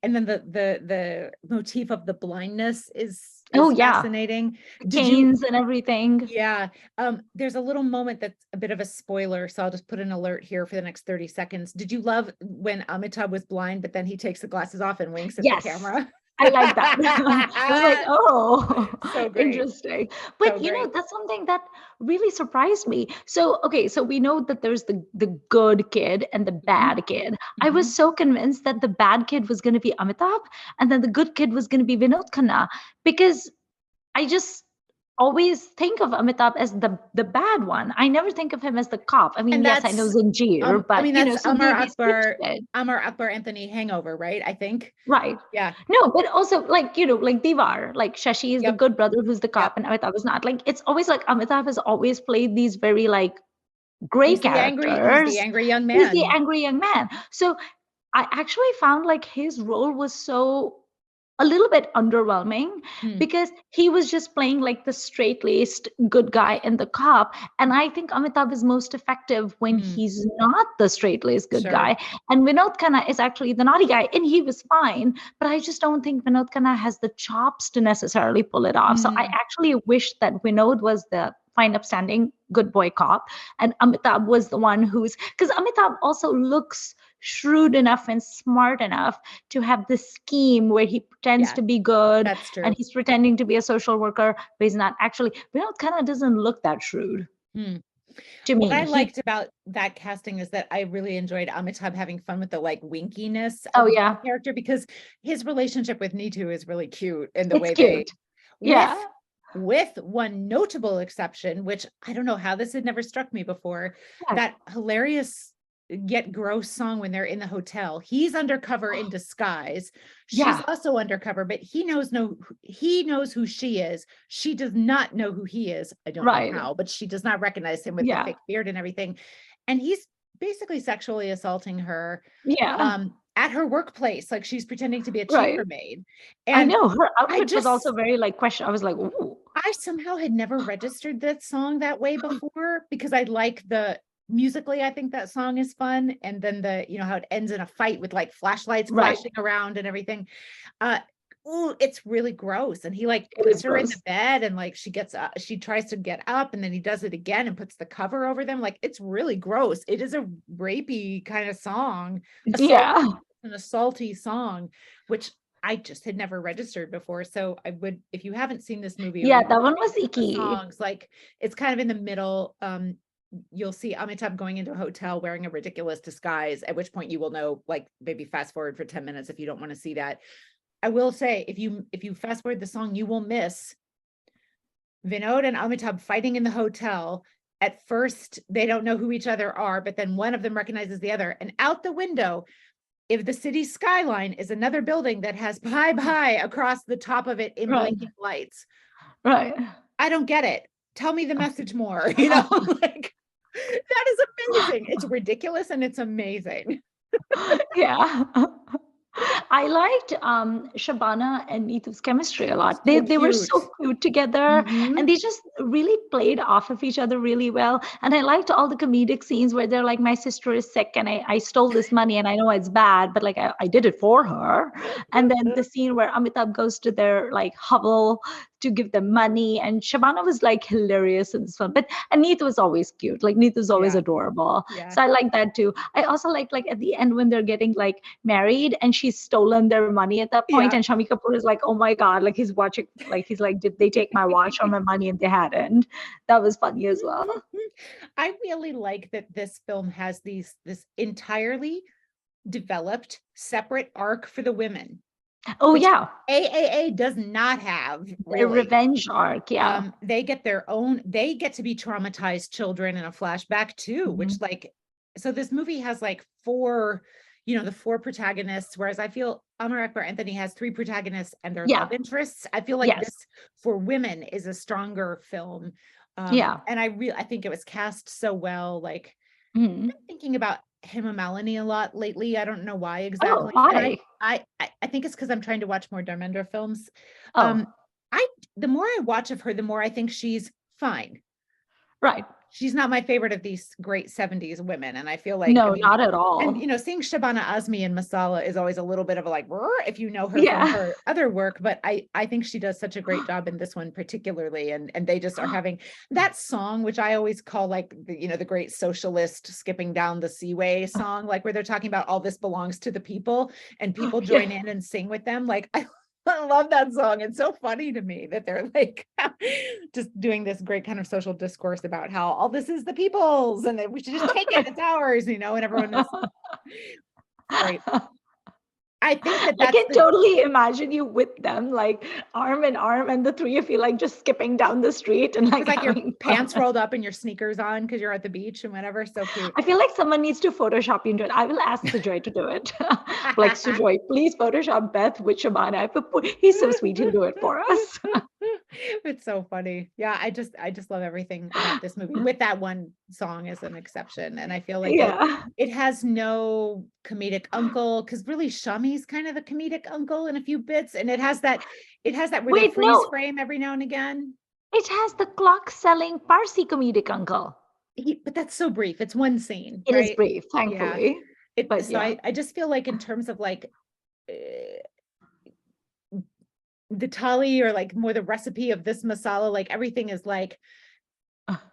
[SPEAKER 1] and then the motif of the blindness
[SPEAKER 2] Oh,
[SPEAKER 1] is
[SPEAKER 2] yeah.
[SPEAKER 1] fascinating.
[SPEAKER 2] The
[SPEAKER 1] Did you
[SPEAKER 2] canes and everything.
[SPEAKER 1] Yeah. There's a little moment that's a bit of a spoiler, so I'll just put an alert here for the next 30 seconds. Did you love when Amitabh was blind, but then he takes the glasses off and winks at the
[SPEAKER 2] Yes.
[SPEAKER 1] camera?
[SPEAKER 2] I like that. I was like, "Oh,
[SPEAKER 1] So great.
[SPEAKER 2] interesting."
[SPEAKER 1] So
[SPEAKER 2] But,
[SPEAKER 1] great.
[SPEAKER 2] that's something that really surprised me. So, okay, so we know that there's the good kid and the
[SPEAKER 1] Mhm,
[SPEAKER 2] bad kid. I was
[SPEAKER 1] mhm.
[SPEAKER 2] so convinced that the bad kid was gonna be Amitabh, and then the good kid was gonna be Vinod Khanna, because I just always think of Amitabh as the bad one. I never think of him as the cop. I mean,
[SPEAKER 1] And
[SPEAKER 2] yes, I know
[SPEAKER 1] that's
[SPEAKER 2] Zanjeer,
[SPEAKER 1] I
[SPEAKER 2] but,
[SPEAKER 1] mean, that's
[SPEAKER 2] so they switched it.
[SPEAKER 1] Amar Akbar Anthony Hangover, right? I think.
[SPEAKER 2] Right.
[SPEAKER 1] Yeah.
[SPEAKER 2] No, but also like, like Divar, like Shashi is the
[SPEAKER 1] Yep.
[SPEAKER 2] good brother who's the
[SPEAKER 1] Yep.
[SPEAKER 2] cop and Amitabh is not. Like it's always like Amitabh has always played these very like gray
[SPEAKER 1] He's the
[SPEAKER 2] characters.
[SPEAKER 1] angry young
[SPEAKER 2] He's the
[SPEAKER 1] man.
[SPEAKER 2] angry young man. So I actually found like his role was so a little bit underwhelming
[SPEAKER 1] Mm,
[SPEAKER 2] because he was just playing like the straight-laced good guy and the cop. And I think Amitabh is most effective when
[SPEAKER 1] mm,
[SPEAKER 2] he's not the straight-laced good
[SPEAKER 1] sure.
[SPEAKER 2] guy. And Vinod Khanna is actually the naughty guy, and he was fine. But I just don't think Vinod Khanna has the chops to necessarily pull it off. So I
[SPEAKER 1] Mm,
[SPEAKER 2] actually wish that Vinod was the fine, upstanding good boy cop, and Amitabh was the one who's, because Amitabh also looks shrewd enough and smart enough to have this scheme where he pretends
[SPEAKER 1] yeah,
[SPEAKER 2] to be good
[SPEAKER 1] that's
[SPEAKER 2] and
[SPEAKER 1] true.
[SPEAKER 2] he's pretending to be a social worker, but he's not actually. Vinod kind of doesn't look that shrewd
[SPEAKER 1] Mm.
[SPEAKER 2] to
[SPEAKER 1] What
[SPEAKER 2] me.
[SPEAKER 1] I
[SPEAKER 2] He,
[SPEAKER 1] liked about that casting is that I really enjoyed Amitabh having fun with the like winkiness
[SPEAKER 2] oh
[SPEAKER 1] of the
[SPEAKER 2] yeah,
[SPEAKER 1] character because his relationship with Neetu is really cute in the
[SPEAKER 2] it's
[SPEAKER 1] way they
[SPEAKER 2] cute.
[SPEAKER 1] with
[SPEAKER 2] Yeah,
[SPEAKER 1] with one notable exception, which I don't know how this had never struck me before,
[SPEAKER 2] yeah,
[SPEAKER 1] that hilarious yet gross song when they're in the hotel. He's undercover in disguise. She's
[SPEAKER 2] yeah,
[SPEAKER 1] also undercover, but he knows who she is. She does not know who he is. I don't know
[SPEAKER 2] right.
[SPEAKER 1] how, but she does not recognize him with the
[SPEAKER 2] Yeah,
[SPEAKER 1] thick beard and everything. And he's basically sexually assaulting her
[SPEAKER 2] yeah,
[SPEAKER 1] at her workplace, like she's pretending to be a
[SPEAKER 2] right.
[SPEAKER 1] chambermaid.
[SPEAKER 2] I
[SPEAKER 1] And
[SPEAKER 2] know her
[SPEAKER 1] I
[SPEAKER 2] outfit was also
[SPEAKER 1] just
[SPEAKER 2] very like question. I was like, ooh,
[SPEAKER 1] I somehow had never registered that song that way before because I like the musically, I think that song is fun. And then how it ends in a fight with like flashlights
[SPEAKER 2] right.
[SPEAKER 1] flashing around and everything. Uh, ooh, it's really gross. And he like
[SPEAKER 2] It
[SPEAKER 1] puts
[SPEAKER 2] is
[SPEAKER 1] her in the
[SPEAKER 2] gross.
[SPEAKER 1] bed and like she gets up, she tries to get up and then he does it again and puts the cover over them. Like it's really gross. It is a rapey kind of song, assault,
[SPEAKER 2] Yeah,
[SPEAKER 1] an assaulty song, which I just had never registered before. So I would, if you haven't seen this movie or
[SPEAKER 2] yeah,
[SPEAKER 1] you
[SPEAKER 2] that one
[SPEAKER 1] listen
[SPEAKER 2] was
[SPEAKER 1] to the
[SPEAKER 2] icky.
[SPEAKER 1] songs, like it's kind of in the middle. You'll see Amitabh going into a hotel wearing a ridiculous disguise, at which point you will know, like maybe fast forward for 10 minutes if you don't want to see that. I will say, if you fast forward the song, you will miss Vinod and Amitabh fighting in the hotel. At first, they don't know who each other are, but then one of them recognizes the other. And out the window, if the city skyline is another building that has bye bye across the top of it in
[SPEAKER 2] Right,
[SPEAKER 1] blinking lights,
[SPEAKER 2] right.
[SPEAKER 1] I don't get it. Tell me the message more, like that is amazing. It's ridiculous and it's amazing.
[SPEAKER 2] Yeah. I liked Shabana and Neethu's chemistry a lot. They
[SPEAKER 1] So
[SPEAKER 2] they were
[SPEAKER 1] cute.
[SPEAKER 2] so cute together,
[SPEAKER 1] Hmm.
[SPEAKER 2] and they just really played off of each other really well. And I liked all the comedic scenes where they're like, "My sister is sick, and I stole this money, and I know it's bad, but like I did it for her." And then the scene where Amitabh goes to their like hovel to give them money, and Shabana was like hilarious in this one. But and Neethu was always cute. Like Neethu's always
[SPEAKER 1] Yeah.
[SPEAKER 2] adorable.
[SPEAKER 1] Yeah.
[SPEAKER 2] So I like that too. I also like at the end when they're getting like married and she's stolen their money at that point,
[SPEAKER 1] Yeah.
[SPEAKER 2] and Shami Kapoor is like, oh my god, like he's watching, like he's like, did they take my watch or my money? And they hadn't. That was funny as well.
[SPEAKER 1] I really like that this film has this entirely developed separate arc for the women,
[SPEAKER 2] Oh
[SPEAKER 1] which
[SPEAKER 2] yeah,
[SPEAKER 1] AAA does not have
[SPEAKER 2] their
[SPEAKER 1] really.
[SPEAKER 2] revenge arc. Yeah.
[SPEAKER 1] They get their own, they get to be traumatized children in a flashback too,
[SPEAKER 2] Mhm.
[SPEAKER 1] which like, so this movie has like four, the four protagonists, whereas I feel Amar Akbar Anthony has three protagonists and their love
[SPEAKER 2] Yeah.
[SPEAKER 1] interests. I feel like
[SPEAKER 2] Yes.
[SPEAKER 1] this for women is a stronger film.
[SPEAKER 2] Yeah.
[SPEAKER 1] And I think it was cast so well. Like
[SPEAKER 2] Mhm.
[SPEAKER 1] thinking about him and Melanie a lot lately. I don't know why
[SPEAKER 2] Oh,
[SPEAKER 1] exactly. And
[SPEAKER 2] why?
[SPEAKER 1] I think it's because I'm trying to watch more Dharmendra films.
[SPEAKER 2] Oh,
[SPEAKER 1] Um, I the more I watch of her, the more I think she's fine.
[SPEAKER 2] right.
[SPEAKER 1] She's not my favorite of these great 70s women. And I feel like, I
[SPEAKER 2] No,
[SPEAKER 1] mean,
[SPEAKER 2] not at
[SPEAKER 1] and
[SPEAKER 2] all.
[SPEAKER 1] seeing Shabana Azmi in Masala is always a little bit of a like, "Brr," if you know her from
[SPEAKER 2] Yeah.
[SPEAKER 1] her other work, but I think she does such a great job in this one particularly. And they just are having that song, which I always call like the great socialist skipping down the seaway song, like where they're talking about all this belongs to the people and people
[SPEAKER 2] Yeah.
[SPEAKER 1] join in and sing with them. Like I love that song. It's so funny to me that they're like just doing this great kind of social discourse about how all this is the people's and that we should just take it, it's ours, and everyone is great. I think that
[SPEAKER 2] I
[SPEAKER 1] that's
[SPEAKER 2] can
[SPEAKER 1] the
[SPEAKER 2] totally imagine you with them, like arm in arm, and the three of you like just skipping down the street and
[SPEAKER 1] with
[SPEAKER 2] like
[SPEAKER 1] like your
[SPEAKER 2] having
[SPEAKER 1] pants
[SPEAKER 2] fun.
[SPEAKER 1] rolled up and your sneakers on because you're at the beach and whatever. So cute.
[SPEAKER 2] I feel like someone needs to Photoshop you into it. I will ask Sujoy to do it. Like, Sujoy, please Photoshop Beth with Shabana. He's so sweet. He'll do it for us.
[SPEAKER 1] It's so funny. Yeah, I just love everything about this movie with that one song as an exception. And I feel like
[SPEAKER 2] Yeah.
[SPEAKER 1] it has no comedic uncle because really Shami's kind of the comedic uncle in a few bits. And it has that where they
[SPEAKER 2] Wait,
[SPEAKER 1] freeze
[SPEAKER 2] no,
[SPEAKER 1] frame every now and again.
[SPEAKER 2] it has the clock selling Parsi comedic uncle.
[SPEAKER 1] But that's so brief. It's one scene,
[SPEAKER 2] It is
[SPEAKER 1] right?
[SPEAKER 2] brief,
[SPEAKER 1] Yeah.
[SPEAKER 2] thankfully. But
[SPEAKER 1] So
[SPEAKER 2] yeah.
[SPEAKER 1] I just feel like in terms of like uh, the tali or like more the recipe of this masala, like everything is like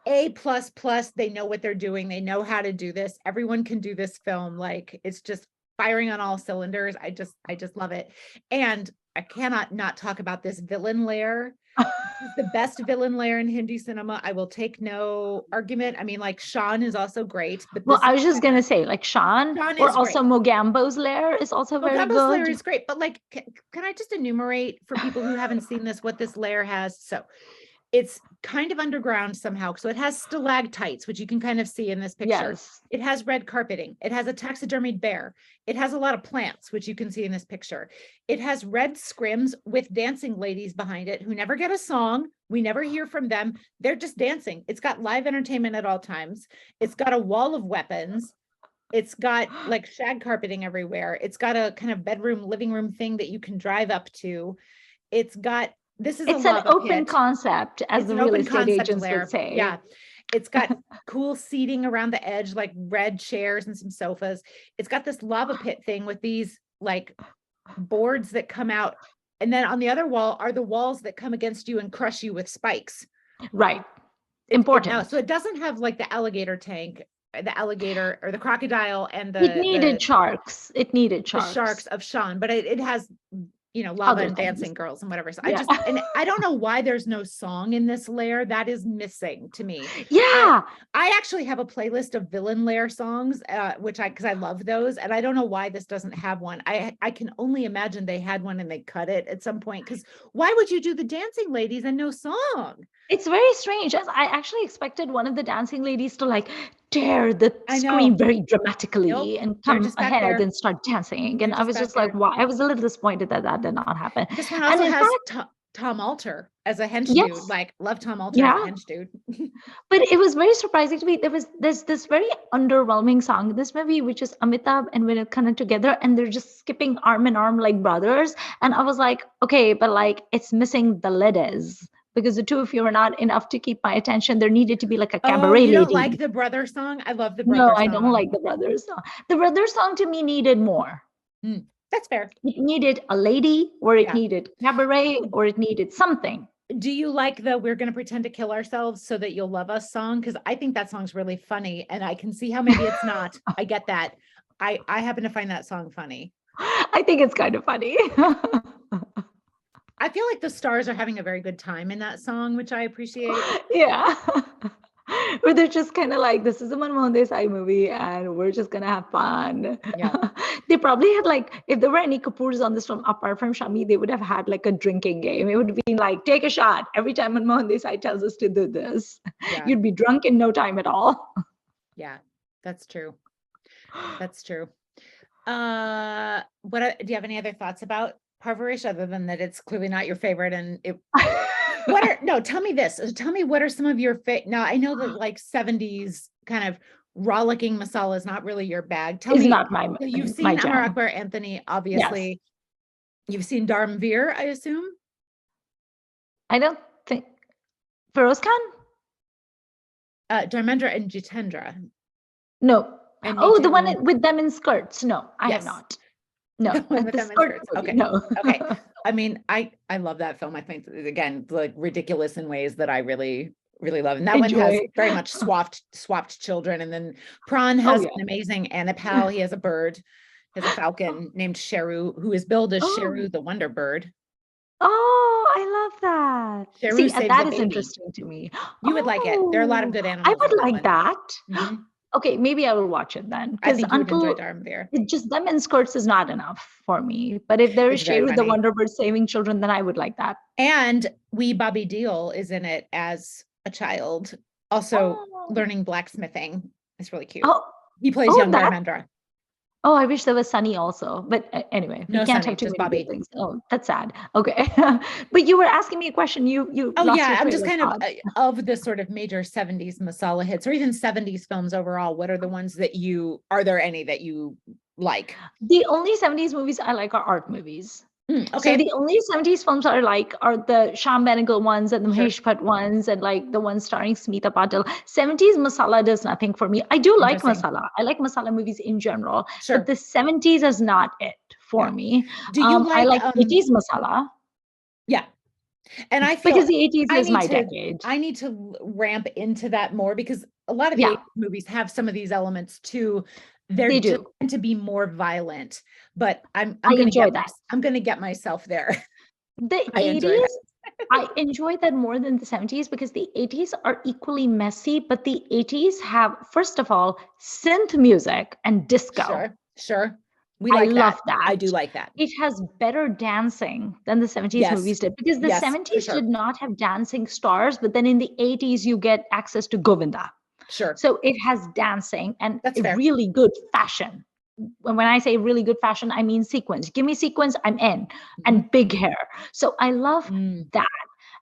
[SPEAKER 1] A plus plus. They know what they're doing. They know how to do this. Everyone can do this film. Like it's just firing on all cylinders. I just love it. And I cannot not talk about this villain lair. This is the best villain lair in Hindi cinema. I will take no argument. I mean, like Sean is also great, but
[SPEAKER 2] Well,
[SPEAKER 1] this
[SPEAKER 2] I was just gonna say, like Sean,
[SPEAKER 1] Sean
[SPEAKER 2] or
[SPEAKER 1] is
[SPEAKER 2] also
[SPEAKER 1] great.
[SPEAKER 2] Mogambo's lair is also very
[SPEAKER 1] Mogambo's lair
[SPEAKER 2] good.
[SPEAKER 1] is great, but like, can I just enumerate for people who haven't seen this what this lair has? So it's kind of underground somehow. So it has stalactites, which you can kind of see in this picture.
[SPEAKER 2] Yes.
[SPEAKER 1] It has red carpeting. It has a taxidermied bear. It has a lot of plants, which you can see in this picture. It has red scrims with dancing ladies behind it who never get a song. We never hear from them. They're just dancing. It's got live entertainment at all times. It's got a wall of weapons. It's got like shag carpeting everywhere. It's got a kind of bedroom, living room thing that you can drive up to. It's got, this is a
[SPEAKER 2] It's an
[SPEAKER 1] lava
[SPEAKER 2] open
[SPEAKER 1] pit.
[SPEAKER 2] concept, as
[SPEAKER 1] It's
[SPEAKER 2] the
[SPEAKER 1] an
[SPEAKER 2] real
[SPEAKER 1] open
[SPEAKER 2] estate
[SPEAKER 1] concept
[SPEAKER 2] agents would
[SPEAKER 1] lair.
[SPEAKER 2] say.
[SPEAKER 1] Yeah. It's got cool seating around the edge, like red chairs and some sofas. It's got this lava pit thing with these like boards that come out. And then on the other wall are the walls that come against you and crush you with spikes.
[SPEAKER 2] Right.
[SPEAKER 1] Now,
[SPEAKER 2] Important.
[SPEAKER 1] so it doesn't have like the alligator tank, the alligator or the crocodile and
[SPEAKER 2] It
[SPEAKER 1] the
[SPEAKER 2] needed sharks. It needed
[SPEAKER 1] the sharks
[SPEAKER 2] sharks.
[SPEAKER 1] of Sean, but it has, lava
[SPEAKER 2] Other
[SPEAKER 1] and
[SPEAKER 2] things.
[SPEAKER 1] dancing girls and whatever. So
[SPEAKER 2] Yeah.
[SPEAKER 1] and I don't know why there's no song in this layer. That is missing to me.
[SPEAKER 2] Yeah.
[SPEAKER 1] I actually have a playlist of villain lair songs, because I love those. And I don't know why this doesn't have one. I can only imagine they had one and they cut it at some point. Because why would you do the dancing ladies and no song?
[SPEAKER 2] It's very strange. As I actually expected one of the dancing ladies to like tear the
[SPEAKER 1] I
[SPEAKER 2] screen
[SPEAKER 1] know.
[SPEAKER 2] very
[SPEAKER 1] Nope.
[SPEAKER 2] dramatically and
[SPEAKER 1] They're
[SPEAKER 2] come
[SPEAKER 1] just back
[SPEAKER 2] ahead
[SPEAKER 1] there.
[SPEAKER 2] and start dancing.
[SPEAKER 1] They're
[SPEAKER 2] And I
[SPEAKER 1] just
[SPEAKER 2] was
[SPEAKER 1] back
[SPEAKER 2] just like,
[SPEAKER 1] there.
[SPEAKER 2] wow, I was a little disappointed that that did not happen.
[SPEAKER 1] This one
[SPEAKER 2] And
[SPEAKER 1] also
[SPEAKER 2] in
[SPEAKER 1] has
[SPEAKER 2] fact,
[SPEAKER 1] Tom Alter as a hench dude.
[SPEAKER 2] yes,
[SPEAKER 1] Like, love Tom Alter as a
[SPEAKER 2] yeah.
[SPEAKER 1] hench dude.
[SPEAKER 2] But it was very surprising to me. There's this very underwhelming song in this movie, which is Amitabh and Vinod Khanna together, and they're just skipping arm in arm like brothers. And I was like, okay, but like it's missing the ladies because the two of you are not enough to keep my attention. There needed to be like a
[SPEAKER 1] Oh,
[SPEAKER 2] cabaret
[SPEAKER 1] you don't
[SPEAKER 2] lady.
[SPEAKER 1] like the brother song? I love the
[SPEAKER 2] No,
[SPEAKER 1] brother
[SPEAKER 2] I don't
[SPEAKER 1] song.
[SPEAKER 2] like the brothers song. The brothers song to me needed more.
[SPEAKER 1] That's fair.
[SPEAKER 2] It needed a lady, or it
[SPEAKER 1] Yeah.
[SPEAKER 2] needed cabaret, or it needed something.
[SPEAKER 1] Do you like the "We're Gonna Pretend to Kill Ourselves So That You'll Love Us" song? Because I think that song's really funny, and I can see how maybe it's not. I get that. I happen to find that song funny.
[SPEAKER 2] I think it's kind of funny.
[SPEAKER 1] I feel like the stars are having a very good time in that song, which I appreciate.
[SPEAKER 2] Yeah. Where they're just kind of like, this is a Manmohan Desai movie and we're just gonna have fun.
[SPEAKER 1] Yeah.
[SPEAKER 2] They probably had like, if there were any Kapoors on this film apart from Shami, they would have had like a drinking game. It would have been like, take a shot every time Manmohan Desai tells us to do this.
[SPEAKER 1] Yeah.
[SPEAKER 2] You'd be drunk in no time at all.
[SPEAKER 1] Yeah, that's true. That's true. Do you have any other thoughts about Parvarish other than that it's clearly not your favorite and tell me this. Tell me what are some of your now I know that like 70s kind of rollicking masala is not really your bag. Tell
[SPEAKER 2] It's
[SPEAKER 1] me,
[SPEAKER 2] not
[SPEAKER 1] so you've
[SPEAKER 2] my
[SPEAKER 1] seen Amar
[SPEAKER 2] jam.
[SPEAKER 1] Akbar Anthony,
[SPEAKER 2] Yes.
[SPEAKER 1] obviously. You've seen Dharmveer, I assume?
[SPEAKER 2] I don't think Feroz Khan?
[SPEAKER 1] Dharmendra and Jitendra.
[SPEAKER 2] No.
[SPEAKER 1] And
[SPEAKER 2] Oh, the
[SPEAKER 1] Neetu.
[SPEAKER 2] one with them in skirts. No, I have
[SPEAKER 1] Yes.
[SPEAKER 2] not. No,
[SPEAKER 1] The one with
[SPEAKER 2] the
[SPEAKER 1] them in
[SPEAKER 2] skirt
[SPEAKER 1] skirts.
[SPEAKER 2] movie,
[SPEAKER 1] Okay.
[SPEAKER 2] no.
[SPEAKER 1] Okay. I mean, I love that film. I think again, like ridiculous in ways that I really, really love. And that one has
[SPEAKER 2] Enjoy.
[SPEAKER 1] very much swapped children. And then Pran
[SPEAKER 2] Oh
[SPEAKER 1] has
[SPEAKER 2] yeah.
[SPEAKER 1] an amazing Anipal. He has a bird, he has a falcon named Sheru, who is billed as
[SPEAKER 2] Oh.
[SPEAKER 1] Sheru the Wonder Bird.
[SPEAKER 2] Oh, I love that.
[SPEAKER 1] Sheru
[SPEAKER 2] See,
[SPEAKER 1] saves
[SPEAKER 2] that
[SPEAKER 1] a
[SPEAKER 2] is
[SPEAKER 1] baby.
[SPEAKER 2] interesting to me.
[SPEAKER 1] You would like it. There are a lot of
[SPEAKER 2] Oh,
[SPEAKER 1] good
[SPEAKER 2] I
[SPEAKER 1] animals
[SPEAKER 2] would
[SPEAKER 1] in that
[SPEAKER 2] like
[SPEAKER 1] one.
[SPEAKER 2] that.
[SPEAKER 1] Mhm.
[SPEAKER 2] Okay, maybe I will watch it then.
[SPEAKER 1] I
[SPEAKER 2] Because
[SPEAKER 1] think you would enjoy
[SPEAKER 2] until
[SPEAKER 1] Dharmveer.
[SPEAKER 2] just them in skirts is not enough for me. But if there is
[SPEAKER 1] It's very
[SPEAKER 2] Sheru the
[SPEAKER 1] funny.
[SPEAKER 2] Wonder Bird saving children, then I would like that.
[SPEAKER 1] And wee Bobby Deal is in it as a child, also
[SPEAKER 2] Oh.
[SPEAKER 1] learning blacksmithing. It's really cute.
[SPEAKER 2] Oh,
[SPEAKER 1] He plays young
[SPEAKER 2] that
[SPEAKER 1] Dharmendra.
[SPEAKER 2] Oh, I wish there was Sunny also. But anyway, we
[SPEAKER 1] No,
[SPEAKER 2] can't
[SPEAKER 1] Sunny,
[SPEAKER 2] have too
[SPEAKER 1] just
[SPEAKER 2] many good
[SPEAKER 1] Bobby.
[SPEAKER 2] things. Oh, that's sad. Okay. But you were asking me a question. You
[SPEAKER 1] Oh
[SPEAKER 2] lost
[SPEAKER 1] yeah,
[SPEAKER 2] your
[SPEAKER 1] I'm
[SPEAKER 2] train
[SPEAKER 1] just
[SPEAKER 2] of
[SPEAKER 1] kind
[SPEAKER 2] thought.
[SPEAKER 1] of the sort of major 70s masala hits or even 70s films overall. What are the ones that are there any that you like?
[SPEAKER 2] The only 70s movies I like are art movies. So
[SPEAKER 1] Okay,
[SPEAKER 2] the only 70s films I like are the Shyam Benegal ones and the
[SPEAKER 1] sure.
[SPEAKER 2] Mahesh Bhatt ones and like the ones starring Smita Patil. 70s masala does nothing for me. I do like
[SPEAKER 1] Interesting.
[SPEAKER 2] masala. I like masala movies in general, but
[SPEAKER 1] Sure.
[SPEAKER 2] the 70s is not it for
[SPEAKER 1] Yeah.
[SPEAKER 2] me.
[SPEAKER 1] Do you
[SPEAKER 2] I
[SPEAKER 1] like
[SPEAKER 2] like 80s masala
[SPEAKER 1] yeah. And I feel
[SPEAKER 2] because the 80s
[SPEAKER 1] I
[SPEAKER 2] is
[SPEAKER 1] need
[SPEAKER 2] my
[SPEAKER 1] to
[SPEAKER 2] decade.
[SPEAKER 1] I need to ramp into that more because a lot of the
[SPEAKER 2] Yeah,
[SPEAKER 1] 80s movies have some of these elements too. They're
[SPEAKER 2] they
[SPEAKER 1] just
[SPEAKER 2] do.
[SPEAKER 1] tend to be more violent, but
[SPEAKER 2] I enjoy that.
[SPEAKER 1] I'm gonna get myself there.
[SPEAKER 2] The
[SPEAKER 1] I enjoy that.
[SPEAKER 2] 80s, I enjoy that more than the 70s because the 80s are equally messy, but the 80s have, first of all, synth music and disco.
[SPEAKER 1] Sure, sure. We
[SPEAKER 2] I
[SPEAKER 1] like that.
[SPEAKER 2] love that.
[SPEAKER 1] I do like that.
[SPEAKER 2] It has better dancing than the 70s
[SPEAKER 1] Yes.
[SPEAKER 2] movies did because the
[SPEAKER 1] Yes, for
[SPEAKER 2] 70s did
[SPEAKER 1] sure.
[SPEAKER 2] not have dancing stars, but then in the 80s, you get access to Govinda.
[SPEAKER 1] Sure.
[SPEAKER 2] So it has dancing and
[SPEAKER 1] That's
[SPEAKER 2] a
[SPEAKER 1] fair.
[SPEAKER 2] really good fashion. When I say really good fashion, I mean sequins. Give me sequins, I'm in,
[SPEAKER 1] Mhm.
[SPEAKER 2] and big hair. So I love
[SPEAKER 1] Mm,
[SPEAKER 2] that.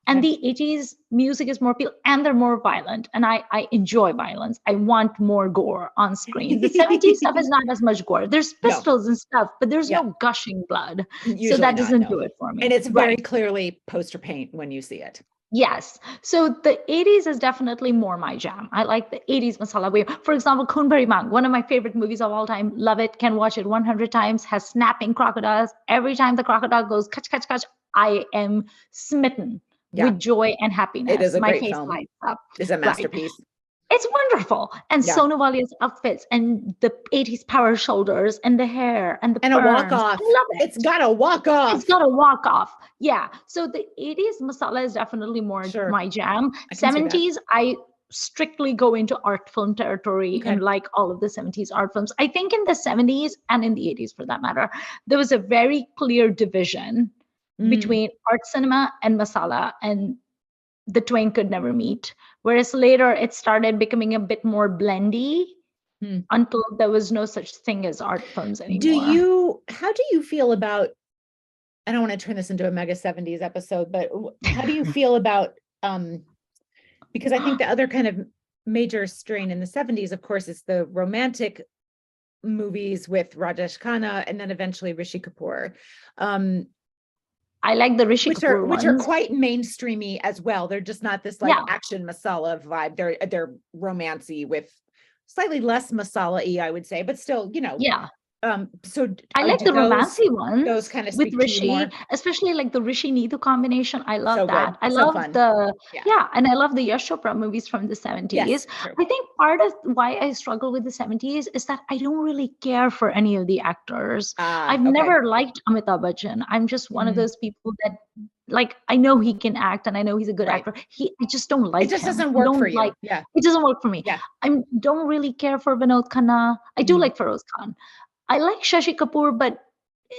[SPEAKER 2] And
[SPEAKER 1] okay.
[SPEAKER 2] the 80s music is more appeal and they're more violent. And I enjoy violence. I want more gore on screen. The 70s stuff is not as much gore. There's
[SPEAKER 1] No.
[SPEAKER 2] pistols and stuff, but there's
[SPEAKER 1] Yeah.
[SPEAKER 2] no gushing blood. So
[SPEAKER 1] Usually
[SPEAKER 2] that
[SPEAKER 1] not,
[SPEAKER 2] doesn't
[SPEAKER 1] no.
[SPEAKER 2] do it for
[SPEAKER 1] And
[SPEAKER 2] me.
[SPEAKER 1] it's very
[SPEAKER 2] Right.
[SPEAKER 1] clearly poster paint when you see it.
[SPEAKER 2] Yes. So the 80s is definitely more my jam. I like the 80s masala wave. For example, Khun Bhari Mang, one of my favorite movies of all time. Love it. Can watch it 100 times. Has snapping crocodiles. Every time the crocodile goes catch, catch, catch, I am smitten
[SPEAKER 1] Yeah.
[SPEAKER 2] with joy and
[SPEAKER 1] It is
[SPEAKER 2] happiness.
[SPEAKER 1] a
[SPEAKER 2] My
[SPEAKER 1] great
[SPEAKER 2] face
[SPEAKER 1] film.
[SPEAKER 2] lights up.
[SPEAKER 1] It's a
[SPEAKER 2] Right.
[SPEAKER 1] masterpiece.
[SPEAKER 2] It's wonderful. And
[SPEAKER 1] Yeah.
[SPEAKER 2] Sonu Walia's outfits and the 80s power shoulders and the hair and the
[SPEAKER 1] And a walk
[SPEAKER 2] perms.
[SPEAKER 1] off.
[SPEAKER 2] I love it.
[SPEAKER 1] It's got a walk off.
[SPEAKER 2] It's got a walk off. Yeah. So the 80s masala is definitely more
[SPEAKER 1] Sure.
[SPEAKER 2] my jam.
[SPEAKER 1] I can see that.
[SPEAKER 2] 70s, I strictly go into art film territory
[SPEAKER 1] Okay.
[SPEAKER 2] and like all of the 70s art films. I think in the 70s and in the 80s for that matter, there was a very clear division between art cinema and masala, and the twain could never meet. Whereas later it started becoming a bit more blendy until there was no such thing as art films anymore.
[SPEAKER 1] How do you feel about, I don't want to turn this into a mega 70s episode, but how do you feel about, because I think the other kind of major strain in the 70s, of course, is the romantic movies with Rajesh Khanna and then eventually Rishi Kapoor.
[SPEAKER 2] I like the Rishi Kapoor
[SPEAKER 1] Which are
[SPEAKER 2] ones.
[SPEAKER 1] quite mainstreamy as well. They're just not this like action masala vibe. They're romancy with slightly less masala-y, I would say, but still,
[SPEAKER 2] Yeah.
[SPEAKER 1] So
[SPEAKER 2] I like the romancy ones
[SPEAKER 1] those kind of
[SPEAKER 2] with
[SPEAKER 1] speak to you
[SPEAKER 2] Rishi,
[SPEAKER 1] more?
[SPEAKER 2] especially like the Rishi Neetu combination. I love
[SPEAKER 1] So
[SPEAKER 2] that.
[SPEAKER 1] good.
[SPEAKER 2] I
[SPEAKER 1] So
[SPEAKER 2] love
[SPEAKER 1] fun.
[SPEAKER 2] and I love the Yash Chopra movies from the 70s.
[SPEAKER 1] Yes, true.
[SPEAKER 2] I think part of why I struggle with the 70s is that I don't really care for any of the actors. I've never liked Amitabh Bachchan. I'm just one of those people that like I know he can act and I know he's a good actor. I just don't like him.
[SPEAKER 1] It just doesn't work for you. Yeah.
[SPEAKER 2] It doesn't work for me.
[SPEAKER 1] Yeah.
[SPEAKER 2] I don't really care for Vinod Khanna. I do like Feroz Khan. I like Shashi Kapoor, but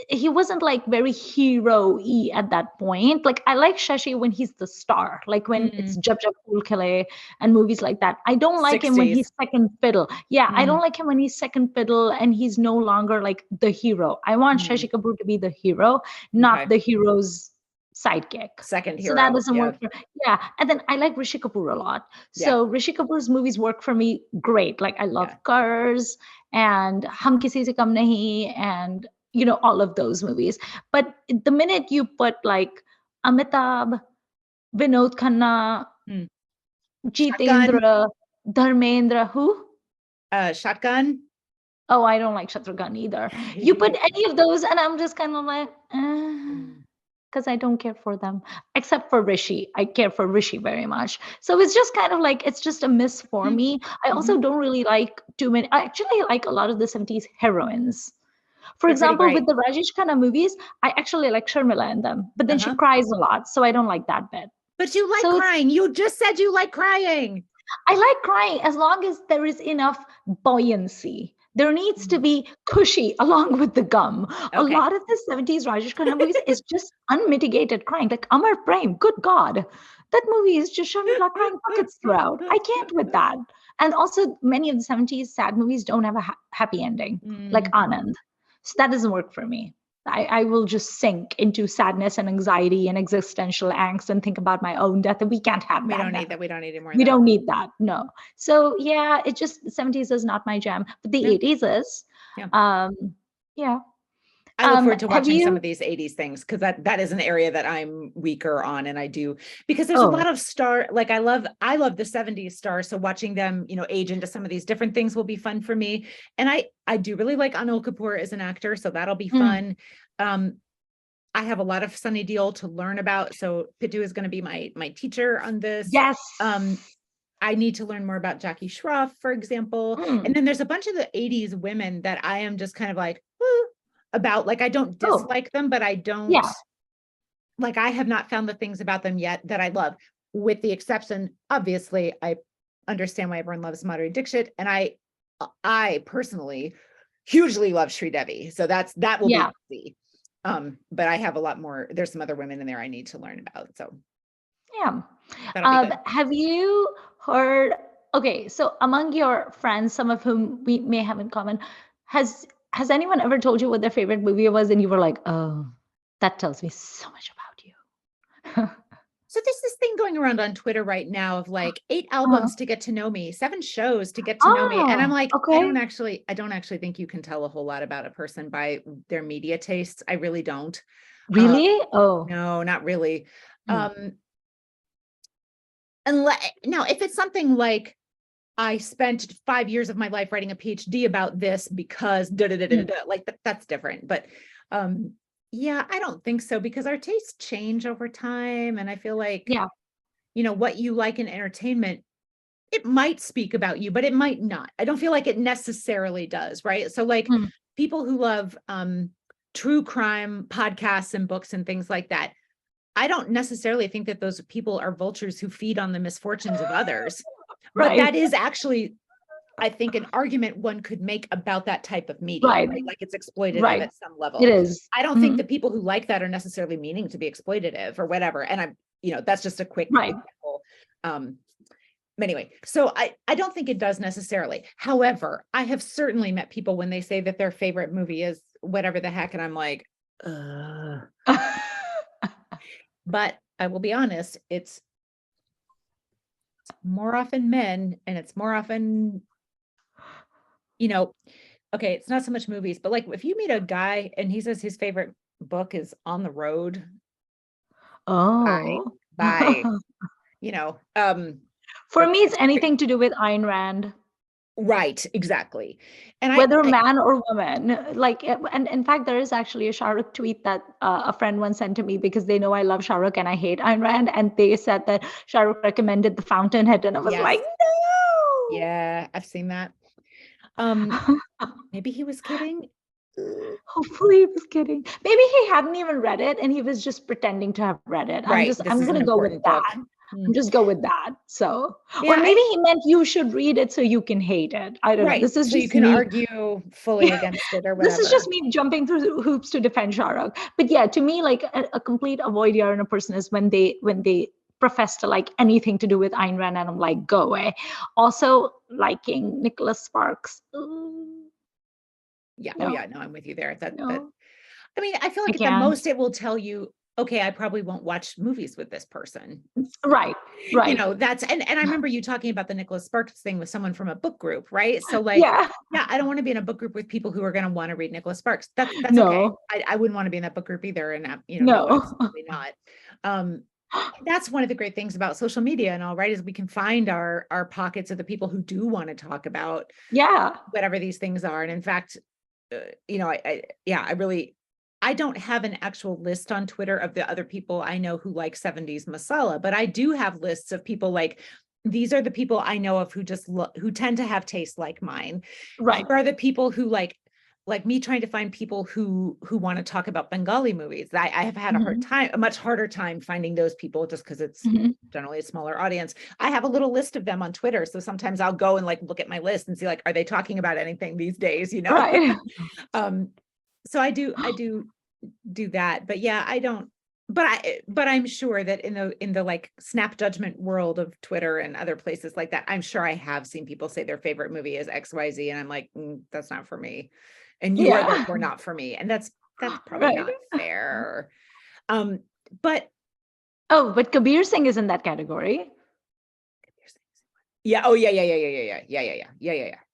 [SPEAKER 2] he wasn't like very hero-y at that point. Like I like Shashi when he's the star, like when it's Jab Jab Phool Khile and movies like that. I don't like him when he's second fiddle. Yeah, I don't like him when he's second fiddle and he's no longer like the hero. I want Shashi Kapoor to be the hero, not the hero's sidekick.
[SPEAKER 1] Second hero.
[SPEAKER 2] So that doesn't work for and then I like Rishi Kapoor a lot. So Rishi Kapoor's movies work for me great. Like I love Cars and Hum Kisi Se Kam Nahi and all of those movies. But the minute you put like Amitabh, Vinod Khanna, Jitendra, Dharmendra, who?
[SPEAKER 1] Shotgun.
[SPEAKER 2] Oh, I don't like Shatrughan either. You put any of those and I'm just kind of like, because I don't care for them, except for Rishi. I care for Rishi very much. So it's just kind of like, it's just a miss for me. I also don't really like too many. I actually like a lot of the 70s heroines. For example, with the Rajesh Khanna movies, I actually like Sharmila in them, but then she cries a lot. So I don't like that bit.
[SPEAKER 1] But you like crying. You just said you like crying.
[SPEAKER 2] I like crying as long as there is enough buoyancy. There needs to be Khushi along with the Gham. A
[SPEAKER 1] Okay.
[SPEAKER 2] lot of the 70s Rajesh Khanna movies is just unmitigated crying. Like Amar Prem, good God. That movie is just showing crying buckets throughout. I can't with that. And also, many of the 70s sad movies don't have a happy ending, like Anand. So that doesn't work for me. I will just sink into sadness and anxiety and existential angst and think about my own death. And we can't have that.
[SPEAKER 1] We don't need that. We don't need any more of
[SPEAKER 2] We
[SPEAKER 1] that.
[SPEAKER 2] don't need that. No. So yeah, it just the 70s is not my jam, but the 80s is.
[SPEAKER 1] Yeah.
[SPEAKER 2] Yeah.
[SPEAKER 1] I look forward to
[SPEAKER 2] Have
[SPEAKER 1] watching some
[SPEAKER 2] you?
[SPEAKER 1] of these 80s things because that is an area that I'm weaker on. And I do because there's a lot of like I love the 70s stars. So watching them, age into some of these different things will be fun for me. And I do really like Anil Kapoor as an actor. So that'll be fun. I have a lot of Sunny Deol to learn about. So Pitu is going to be my teacher on this.
[SPEAKER 2] Yes.
[SPEAKER 1] I need to learn more about Jackie Schroff, for example. And then there's a bunch of the 80s women that I am just kind of like, about, like, I don't dislike them, but I don't, like, I have not found the things about them yet that I love, with the exception, obviously, I understand why everyone loves Madhuri Dixit. And I personally hugely love Sri Devi. So that will be easy. But I have a lot more, there's some other women in there I need to learn about. So
[SPEAKER 2] yeah.
[SPEAKER 1] That'll be good.
[SPEAKER 2] Have you heard, okay, so among your friends, some of whom we may have in common, has anyone ever told you what their favorite movie was and you were like, oh, that tells me so much about you?
[SPEAKER 1] So there's this thing going around on Twitter right now of like 8 albums to get to know me, 7 shows to get to know me. And I'm like, I don't actually think you can tell a whole lot about a person by their media tastes. I really don't.
[SPEAKER 2] Really?
[SPEAKER 1] No, not really. Unless, now, if it's something like, I spent 5 years of my life writing a PhD about this because like that's different. But yeah, I don't think so, because our tastes change over time. And I feel like, what you like in entertainment, it might speak about you, but it might not. I don't feel like it necessarily does. Right. So like people who love true crime podcasts and books and things like that, I don't necessarily think that those people are vultures who feed on the misfortunes of others. But that is actually, I think, an argument one could make about that type of media, right? Like it's exploitative at some level.
[SPEAKER 2] It is.
[SPEAKER 1] I don't think the people who like that are necessarily meaning to be exploitative or whatever. And I'm, that's just a quick example. Anyway, so I don't think it does necessarily. However, I have certainly met people when they say that their favorite movie is whatever the heck, and I'm like, but I will be honest, it's more often men, and it's more often, okay, it's not so much movies, but like if you meet a guy and he says his favorite book is On the Road, bye.
[SPEAKER 2] For me, it's anything to do with Ayn Rand.
[SPEAKER 1] Right, exactly. And
[SPEAKER 2] whether man or woman, like, and in fact, there is actually a Shah Rukh tweet that a friend once sent to me because they know I love Shah Rukh and I hate Ayn Rand, and they said that Shah Rukh recommended The Fountainhead, and I was like, no.
[SPEAKER 1] Yeah, I've seen that. Maybe he was kidding.
[SPEAKER 2] Hopefully he was kidding. Maybe he hadn't even read it and he was just pretending to have read it.
[SPEAKER 1] Right.
[SPEAKER 2] I'm gonna go with that. Just go with that. So, or maybe he meant you should read it so you can hate it. I don't know. This is
[SPEAKER 1] so
[SPEAKER 2] just
[SPEAKER 1] you can argue fully against it or whatever.
[SPEAKER 2] This is just me jumping through hoops to defend Shah Rukh. But yeah, to me, like a complete avoider in a person is when they profess to like anything to do with Ayn Rand, and I'm like, go away. Also, liking Nicholas Sparks.
[SPEAKER 1] Yeah. No. Oh yeah. No, I'm with you there. That I mean, I feel like at the most it will tell you, okay, I probably won't watch movies with this person.
[SPEAKER 2] Right.
[SPEAKER 1] That's, and I remember you talking about the Nicholas Sparks thing with someone from a book group, right? So like, I don't want to be in a book group with people who are going to want to read Nicholas Sparks. That's okay. I wouldn't want to be in that book group either. And no, absolutely not. That's one of the great things about social media and all, right, is we can find our pockets of the people who do want to talk about whatever these things are. And in fact, I don't have an actual list on Twitter of the other people I know who like 70s masala, but I do have lists of people like, these are the people I know of who just who tend to have tastes like mine. Right. These are the people who like like me trying to find people who want to talk about Bengali movies. I have had a much harder time finding those people just because it's generally a smaller audience. I have a little list of them on Twitter. So sometimes I'll go and like look at my list and see like, are they talking about anything these days? You know?
[SPEAKER 2] Right.
[SPEAKER 1] So I do that, but yeah, I don't, but I'm sure that in the like snap judgment world of Twitter and other places like that, I'm sure I have seen people say their favorite movie is XYZ, and I'm like, that's not for me. And you are therefore not for me. And that's probably not fair. But
[SPEAKER 2] but Kabir Singh is in that category.
[SPEAKER 1] Yeah. Oh, yeah.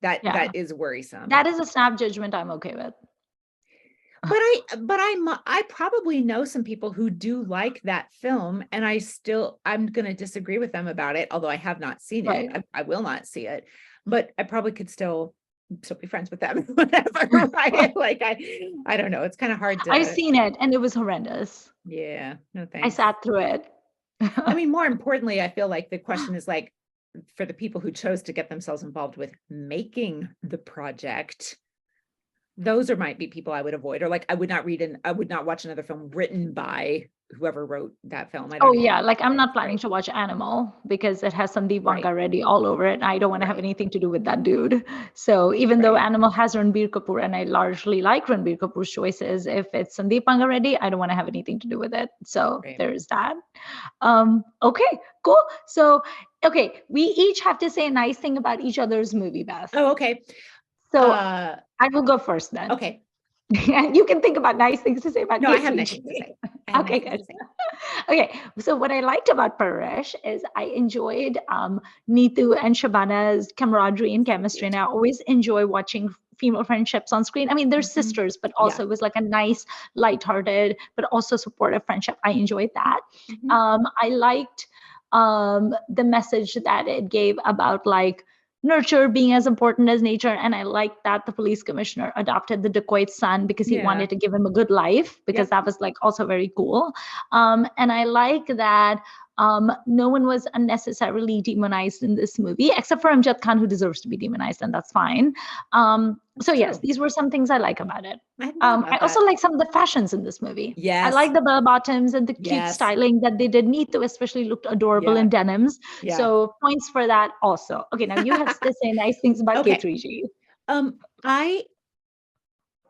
[SPEAKER 1] That is worrisome.
[SPEAKER 2] That is a snap judgment I'm okay with.
[SPEAKER 1] But I probably know some people who do like that film, and I'm going to disagree with them about it, although I have not seen it. I will not see it, but I probably could still be friends with them, whatever. Right? Like I don't know. It's kind of hard to.
[SPEAKER 2] I've seen it, and it was horrendous.
[SPEAKER 1] Yeah. No thanks.
[SPEAKER 2] I sat through it.
[SPEAKER 1] I mean, more importantly, I feel like the question is like, for the people who chose to get themselves involved with making the project, those might be people I would avoid, or like I would not watch another film written by whoever wrote that film.
[SPEAKER 2] Like I'm not planning to watch Animal because it has Sandeep Bangareddy all over it. I don't want to have anything to do with that dude. So even though Animal has Ranbir Kapoor, and I largely like Ranbir Kapoor's choices, if it's Sandeep Bangareddy, I don't want to have anything to do with it. So there's that. Okay, cool. So we each have to say a nice thing about each other's movie, Beth.
[SPEAKER 1] Oh, okay.
[SPEAKER 2] So I will go first then.
[SPEAKER 1] Okay.
[SPEAKER 2] You can think about nice things to say about
[SPEAKER 1] No, I have nice things to say.
[SPEAKER 2] Okay, good. Okay, so what I liked about Parvarish is I enjoyed Neetu and Shabana's camaraderie and chemistry, and I always enjoy watching female friendships on screen. I mean, they're sisters, but also it was like a nice, lighthearted, but also supportive friendship. I enjoyed that. I liked the message that it gave about like nurture being as important as nature. And I like that the police commissioner adopted the dacoit's son because he wanted to give him a good life, because that was like also very cool. And I like that no one was unnecessarily demonized in this movie, except for Amjad Khan, who deserves to be demonized, and that's fine. So yes, these were some things I like about it. I also like some of the fashions in this movie.
[SPEAKER 1] Yes.
[SPEAKER 2] I like the bell bottoms and the cute styling that they did. Neetu especially looked adorable in denims. So points for that also. Okay, now you have to say nice things about K3G.
[SPEAKER 1] I,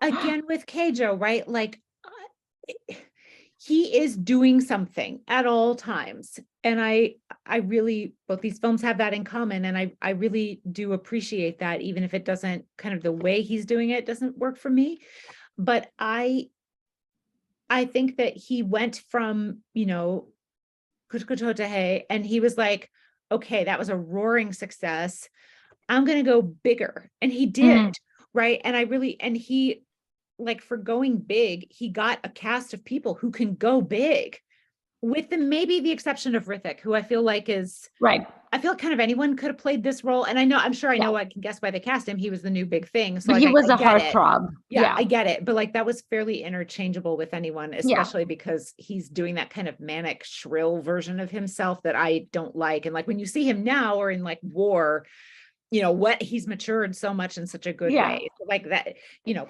[SPEAKER 1] again, with Keijo, right? Like, he is doing something at all times. And I really, both these films have that in common. And I really do appreciate that, even if it doesn't, kind of the way he's doing it doesn't work for me. But I think that he went from, Kuch Kuch Hota Hai, and he was like, okay, that was a roaring success. I'm going to go bigger. And he did, right? And he, like, for going big, he got a cast of people who can go big, with maybe the exception of Hrithik, who I feel like is
[SPEAKER 2] right.
[SPEAKER 1] I feel like kind of anyone could have played this role. And I'm sure I know, I can guess why they cast him. He was the new big thing. So
[SPEAKER 2] but he was a heartthrob.
[SPEAKER 1] Yeah, I get it. But like, that was fairly interchangeable with anyone, especially because he's doing that kind of manic, shrill version of himself that I don't like. And like, when you see him now, or in like War, he's matured so much in such a good way, like that,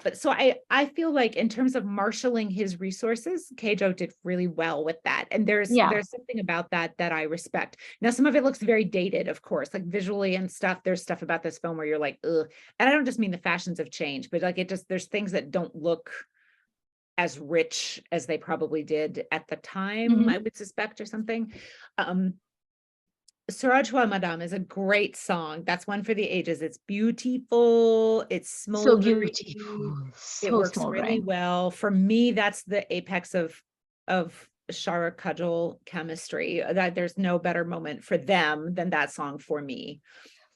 [SPEAKER 1] but so I feel like in terms of marshaling his resources, Keijo did really well with that. And there's something about that I respect. Now, some of it looks very dated, of course, like visually and stuff. There's stuff about this film where you're like, ugh. And I don't just mean the fashions have changed, but like, there's things that don't look as rich as they probably did at the time, I would suspect, or something. Suraj Hua Madam is a great song. That's one for the ages. It's beautiful. It's smoldery.
[SPEAKER 2] So beautiful.
[SPEAKER 1] It works really well. For me, that's the apex of Shara Kajol chemistry. That there's no better moment for them than that song for me.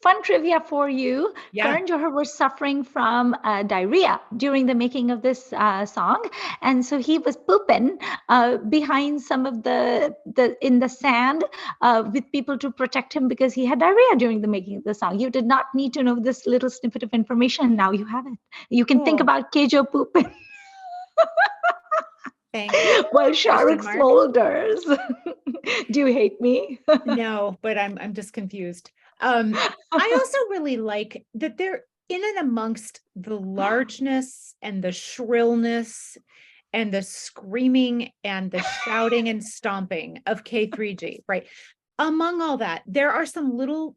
[SPEAKER 2] Fun trivia for you. Karan Johar was suffering from diarrhea during the making of this song. And so he was pooping behind some of in the sand with people to protect him, because he had diarrhea during the making of the song. You did not need to know this little snippet of information. Now you have it. You can think about Keijo pooping.
[SPEAKER 1] Thank you.
[SPEAKER 2] While Shahrukh smolders. Do you hate me?
[SPEAKER 1] No, but I'm just confused. I also really like that there in and amongst the largeness and the shrillness and the screaming and the shouting and stomping of K3G, right? Among all that, there are some little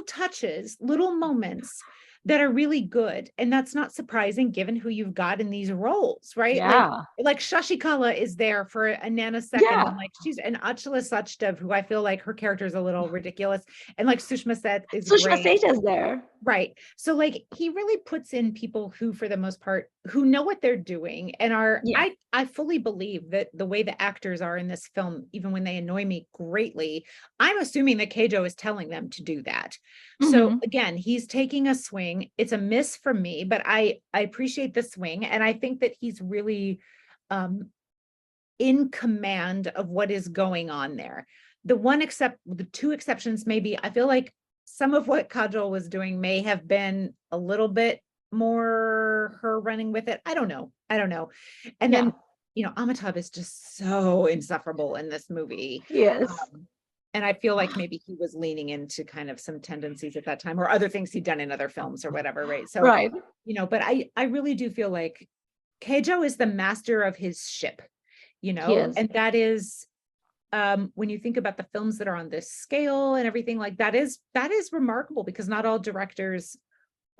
[SPEAKER 1] touches, little moments that are really good. And that's not surprising given who you've got in these roles, right?
[SPEAKER 2] Yeah.
[SPEAKER 1] Like Shashikala is there for a nanosecond,
[SPEAKER 2] Yeah.
[SPEAKER 1] and like she's an Achala Sachdev, who I feel like her character is a little ridiculous, and like Sushma Seth is
[SPEAKER 2] Sushma
[SPEAKER 1] great.
[SPEAKER 2] Seth is there.
[SPEAKER 1] Right. So like he really puts in people who, for the most part, who know what they're doing and are,
[SPEAKER 2] Yeah.
[SPEAKER 1] I fully believe that the way the actors are in this film, even when they annoy me greatly, I'm assuming that Keijo is telling them to do that. So again, he's taking a swing. It's a miss for me, but I appreciate the swing. And I think that he's really in command of what is going on there. The two exceptions, maybe, I feel like some of what Kajol was doing may have been a little bit more her running with it. I don't know. And then, Amitabh is just so insufferable in this movie.
[SPEAKER 2] Yes.
[SPEAKER 1] And I feel like maybe he was leaning into kind of some tendencies at that time, or other things he'd done in other films or whatever, right? So,
[SPEAKER 2] right.
[SPEAKER 1] But I really do feel like Keijo is the master of his ship, and that is, when you think about the films that are on this scale and everything, like that is remarkable, because not all directors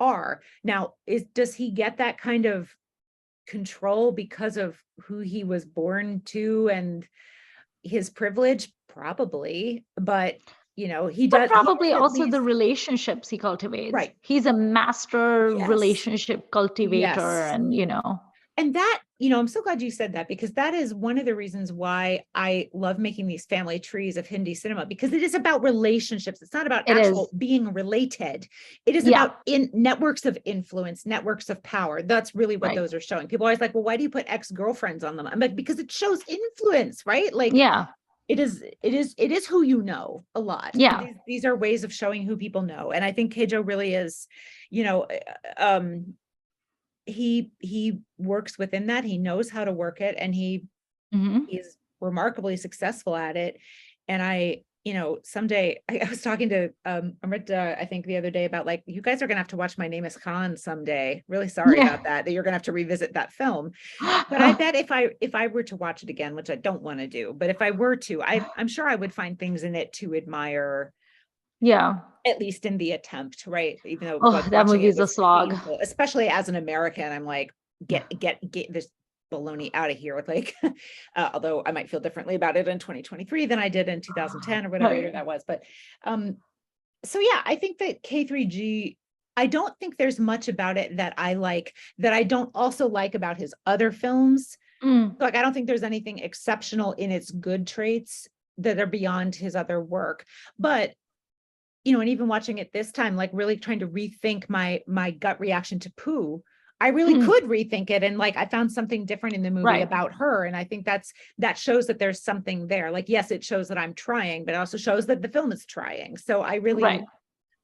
[SPEAKER 1] are. Now, does he get that kind of control because of who he was born to and his privilege? Probably, but he does.
[SPEAKER 2] But probably
[SPEAKER 1] He
[SPEAKER 2] also
[SPEAKER 1] least,
[SPEAKER 2] the relationships he cultivates.
[SPEAKER 1] right?
[SPEAKER 2] He's a master
[SPEAKER 1] Yes.
[SPEAKER 2] relationship cultivator,
[SPEAKER 1] Yes.
[SPEAKER 2] and
[SPEAKER 1] that, I'm so glad you said that, because that is one of the reasons why I love making these family trees of Hindi cinema, because it is about relationships. It's not about being related. It is about networks of influence, networks of power. That's really what those are showing. People are always like, well, why do you put ex-girlfriends on them? I'm like, because it shows influence, right? Like, it is who you know a lot. These are ways of showing who people know. And I think Keijo really is, he works within that. He knows how to work it, and he's remarkably successful at it. And I someday I was talking to Amrita, I think the other day, about like, you guys are gonna have to watch My Name is Khan someday. Really sorry about that you're gonna have to revisit that film. But I bet if I were to watch it again, which I don't want to do, but if I were to, I'm sure I would find things in it to admire. At least in the attempt, right? Even though
[SPEAKER 2] that movie is a slog,
[SPEAKER 1] painful, especially as an American. I'm like, get this baloney out of here with like, although I might feel differently about it in 2023 than I did in 2010 or whatever year that was. But so yeah, I think that K3G, I don't think there's much about it that I like that I don't also like about his other films. Like, I don't think there's anything exceptional in its good traits that are beyond his other work. But and even watching it this time, like really trying to rethink my gut reaction to Pooh, I really could rethink it. And like, I found something different in the movie about her. And I think that shows that there's something there. Like, yes, it shows that I'm trying, but it also shows that the film is trying. So I really,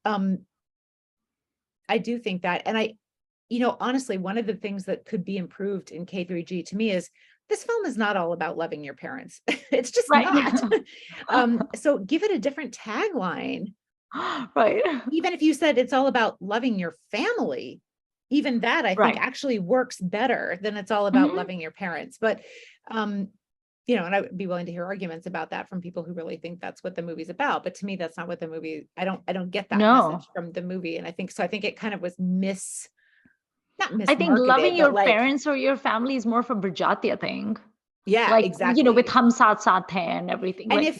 [SPEAKER 1] I do think that. And I, honestly, one of the things that could be improved in K3G to me is, this film is not all about loving your parents. It's just not. So give it a different tagline. Even if you said it's all about loving your family, even that I think actually works better than it's all about loving your parents. But and I would be willing to hear arguments about that from people who really think that's what the movie's about. But to me, that's not what the movie, I don't get that message from the movie. And I think it kind of was not mismarketed.
[SPEAKER 2] I think loving your
[SPEAKER 1] like,
[SPEAKER 2] parents or your family is more of a Bharjatiya thing.
[SPEAKER 1] Yeah,
[SPEAKER 2] like,
[SPEAKER 1] exactly.
[SPEAKER 2] With Hum Saath Saath Hai and everything.
[SPEAKER 1] And
[SPEAKER 2] like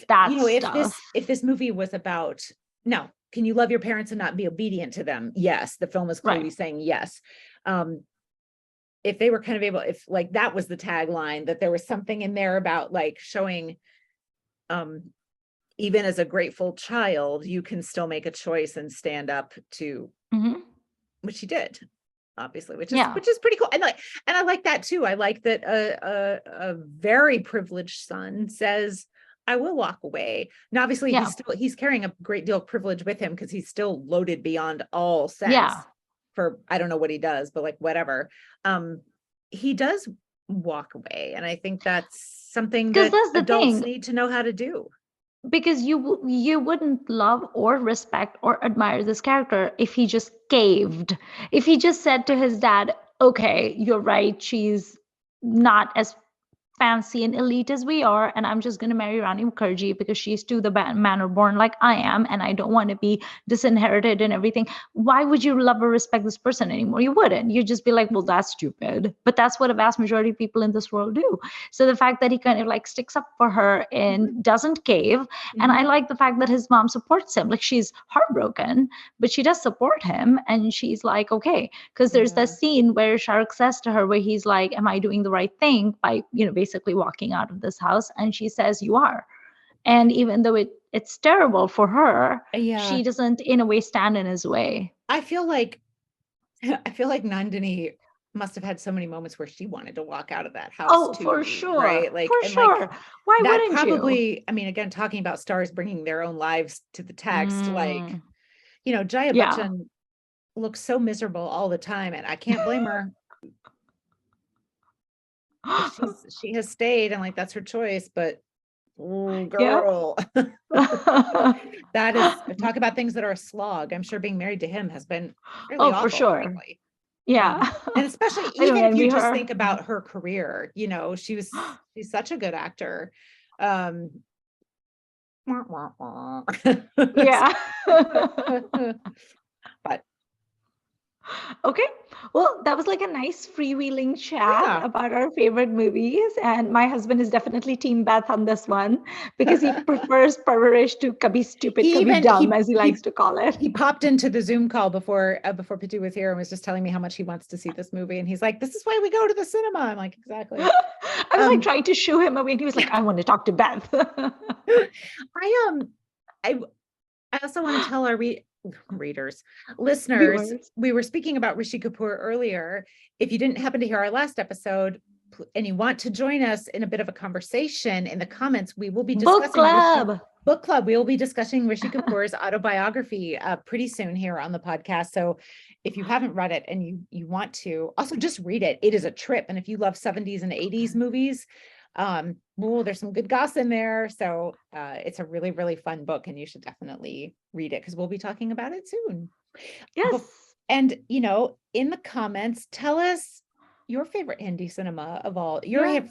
[SPEAKER 1] if this movie was about, no, can you love your parents and not be obedient to them? Yes, the film is clearly saying yes. If they were kind of able, if like that was the tagline, that there was something in there about like showing, even as a grateful child, you can still make a choice and stand up to, which he did, obviously, which is pretty cool. And I like that too. I like that a very privileged son says, I will walk away. Now, obviously, he's carrying a great deal of privilege with him, because he's still loaded beyond all sense for, I don't know what he does, but like, whatever. He does walk away. And I think that's something that adults need to know how to do.
[SPEAKER 2] because you wouldn't love or respect or admire this character if he just caved. If he just said to his dad, okay, you're right, she's not as fancy and elite as we are, and I'm just going to marry Rani Mukherjee because she's to the manner born like I am, and I don't want to be disinherited and everything. Why would you love or respect this person anymore? You wouldn't. You'd just be like, well, that's stupid. But that's what a vast majority of people in this world do. So the fact that he kind of like sticks up for her and doesn't cave, and I like the fact that his mom supports him. Like, she's heartbroken, but she does support him, and she's like, okay, because there's that scene where Shahrukh says to her, where he's like, am I doing the right thing by, basically walking out of this house? And she says, you are. And even though it's terrible for her, she doesn't in a way stand in his way.
[SPEAKER 1] I feel like Nandini must have had so many moments where she wanted to walk out of that house too,
[SPEAKER 2] for sure,
[SPEAKER 1] right? Like,
[SPEAKER 2] for sure.
[SPEAKER 1] Like,
[SPEAKER 2] why
[SPEAKER 1] that
[SPEAKER 2] wouldn't
[SPEAKER 1] probably,
[SPEAKER 2] you?
[SPEAKER 1] I mean, again, talking about stars bringing their own lives to the text, like, Jaya Bachchan looks so miserable all the time, and I can't blame her. She has stayed, and like, that's her choice, but girl, that is, talk about things that are a slog. I'm sure being married to him has been really awful,
[SPEAKER 2] for sure.
[SPEAKER 1] frankly.
[SPEAKER 2] Yeah.
[SPEAKER 1] And especially even if you just think about her career, she's such a good actor.
[SPEAKER 2] Yeah.
[SPEAKER 1] But
[SPEAKER 2] okay, well, that was like a nice freewheeling chat about our favorite movies, and my husband is definitely Team Beth on this one because he prefers Parvarish to Kabhi Stupid, Kabhi Dumb, as he likes to call it.
[SPEAKER 1] He popped into the Zoom call before Pitu was here and was just telling me how much he wants to see this movie, and he's like, "This is why we go to the cinema." I'm like, "Exactly."
[SPEAKER 2] I was like trying to shoo him away, and he was like, "I want to talk to Beth."
[SPEAKER 1] I also want to tell our listeners,
[SPEAKER 2] Viewers.
[SPEAKER 1] We were speaking about Rishi Kapoor earlier. If you didn't happen to hear our last episode and you want to join us in a bit of a conversation in the comments, we will be discussing book club. We will be discussing Rishi Kapoor's autobiography pretty soon here on the podcast. So if you haven't read it and you want to, also just read it. It is a trip. And if you love 70s and 80s movies, there's some good goss in there. So it's a really, really fun book, and you should definitely read it because we'll be talking about it soon.
[SPEAKER 2] Yes.
[SPEAKER 1] And in the comments, tell us your favorite Hindi cinema of all,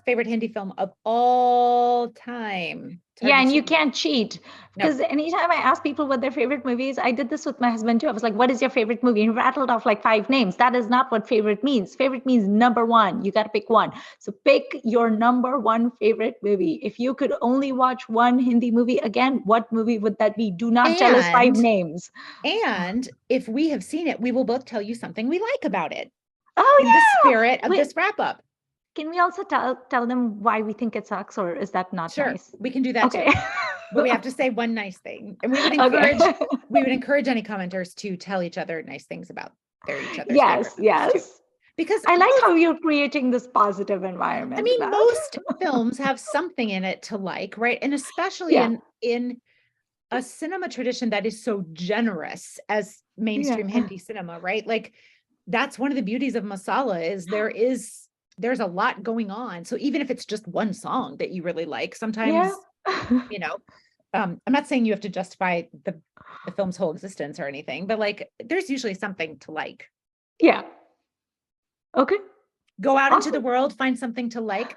[SPEAKER 1] favorite Hindi film of all time.
[SPEAKER 2] Yeah, and you can't cheat, because anytime I ask people what their favorite movie is, I did this with my husband too. I was like, what is your favorite movie? And he rattled off like 5 names. That is not what favorite means. Favorite means number one. You got to pick one. So pick your number one favorite movie. If you could only watch one Hindi movie again, what movie would that be? Do not tell us 5 names.
[SPEAKER 1] And if we have seen it, we will both tell you something we like about it.
[SPEAKER 2] Oh,
[SPEAKER 1] in the spirit of this wrap up.
[SPEAKER 2] Can we also tell them why we think it sucks, or is that not nice?
[SPEAKER 1] We can do that too. But we have to say one nice thing. And we would encourage any commenters to tell each other nice things about each other's
[SPEAKER 2] yes.
[SPEAKER 1] Too. Because
[SPEAKER 2] I like how you're creating this positive environment.
[SPEAKER 1] I mean, most films have something in it to like, right? And especially in a cinema tradition that is so generous as mainstream Hindi cinema, right? Like, that's one of the beauties of masala is there's a lot going on. So even if it's just one song that you really like, sometimes, I'm not saying you have to justify the film's whole existence or anything, but like, there's usually something to like.
[SPEAKER 2] Yeah. Okay.
[SPEAKER 1] Go out into the world, find something to like,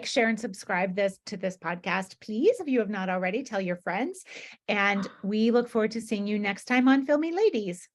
[SPEAKER 1] share, and subscribe to this podcast. Please, if you have not already, tell your friends. And we look forward to seeing you next time on Filmi Ladies.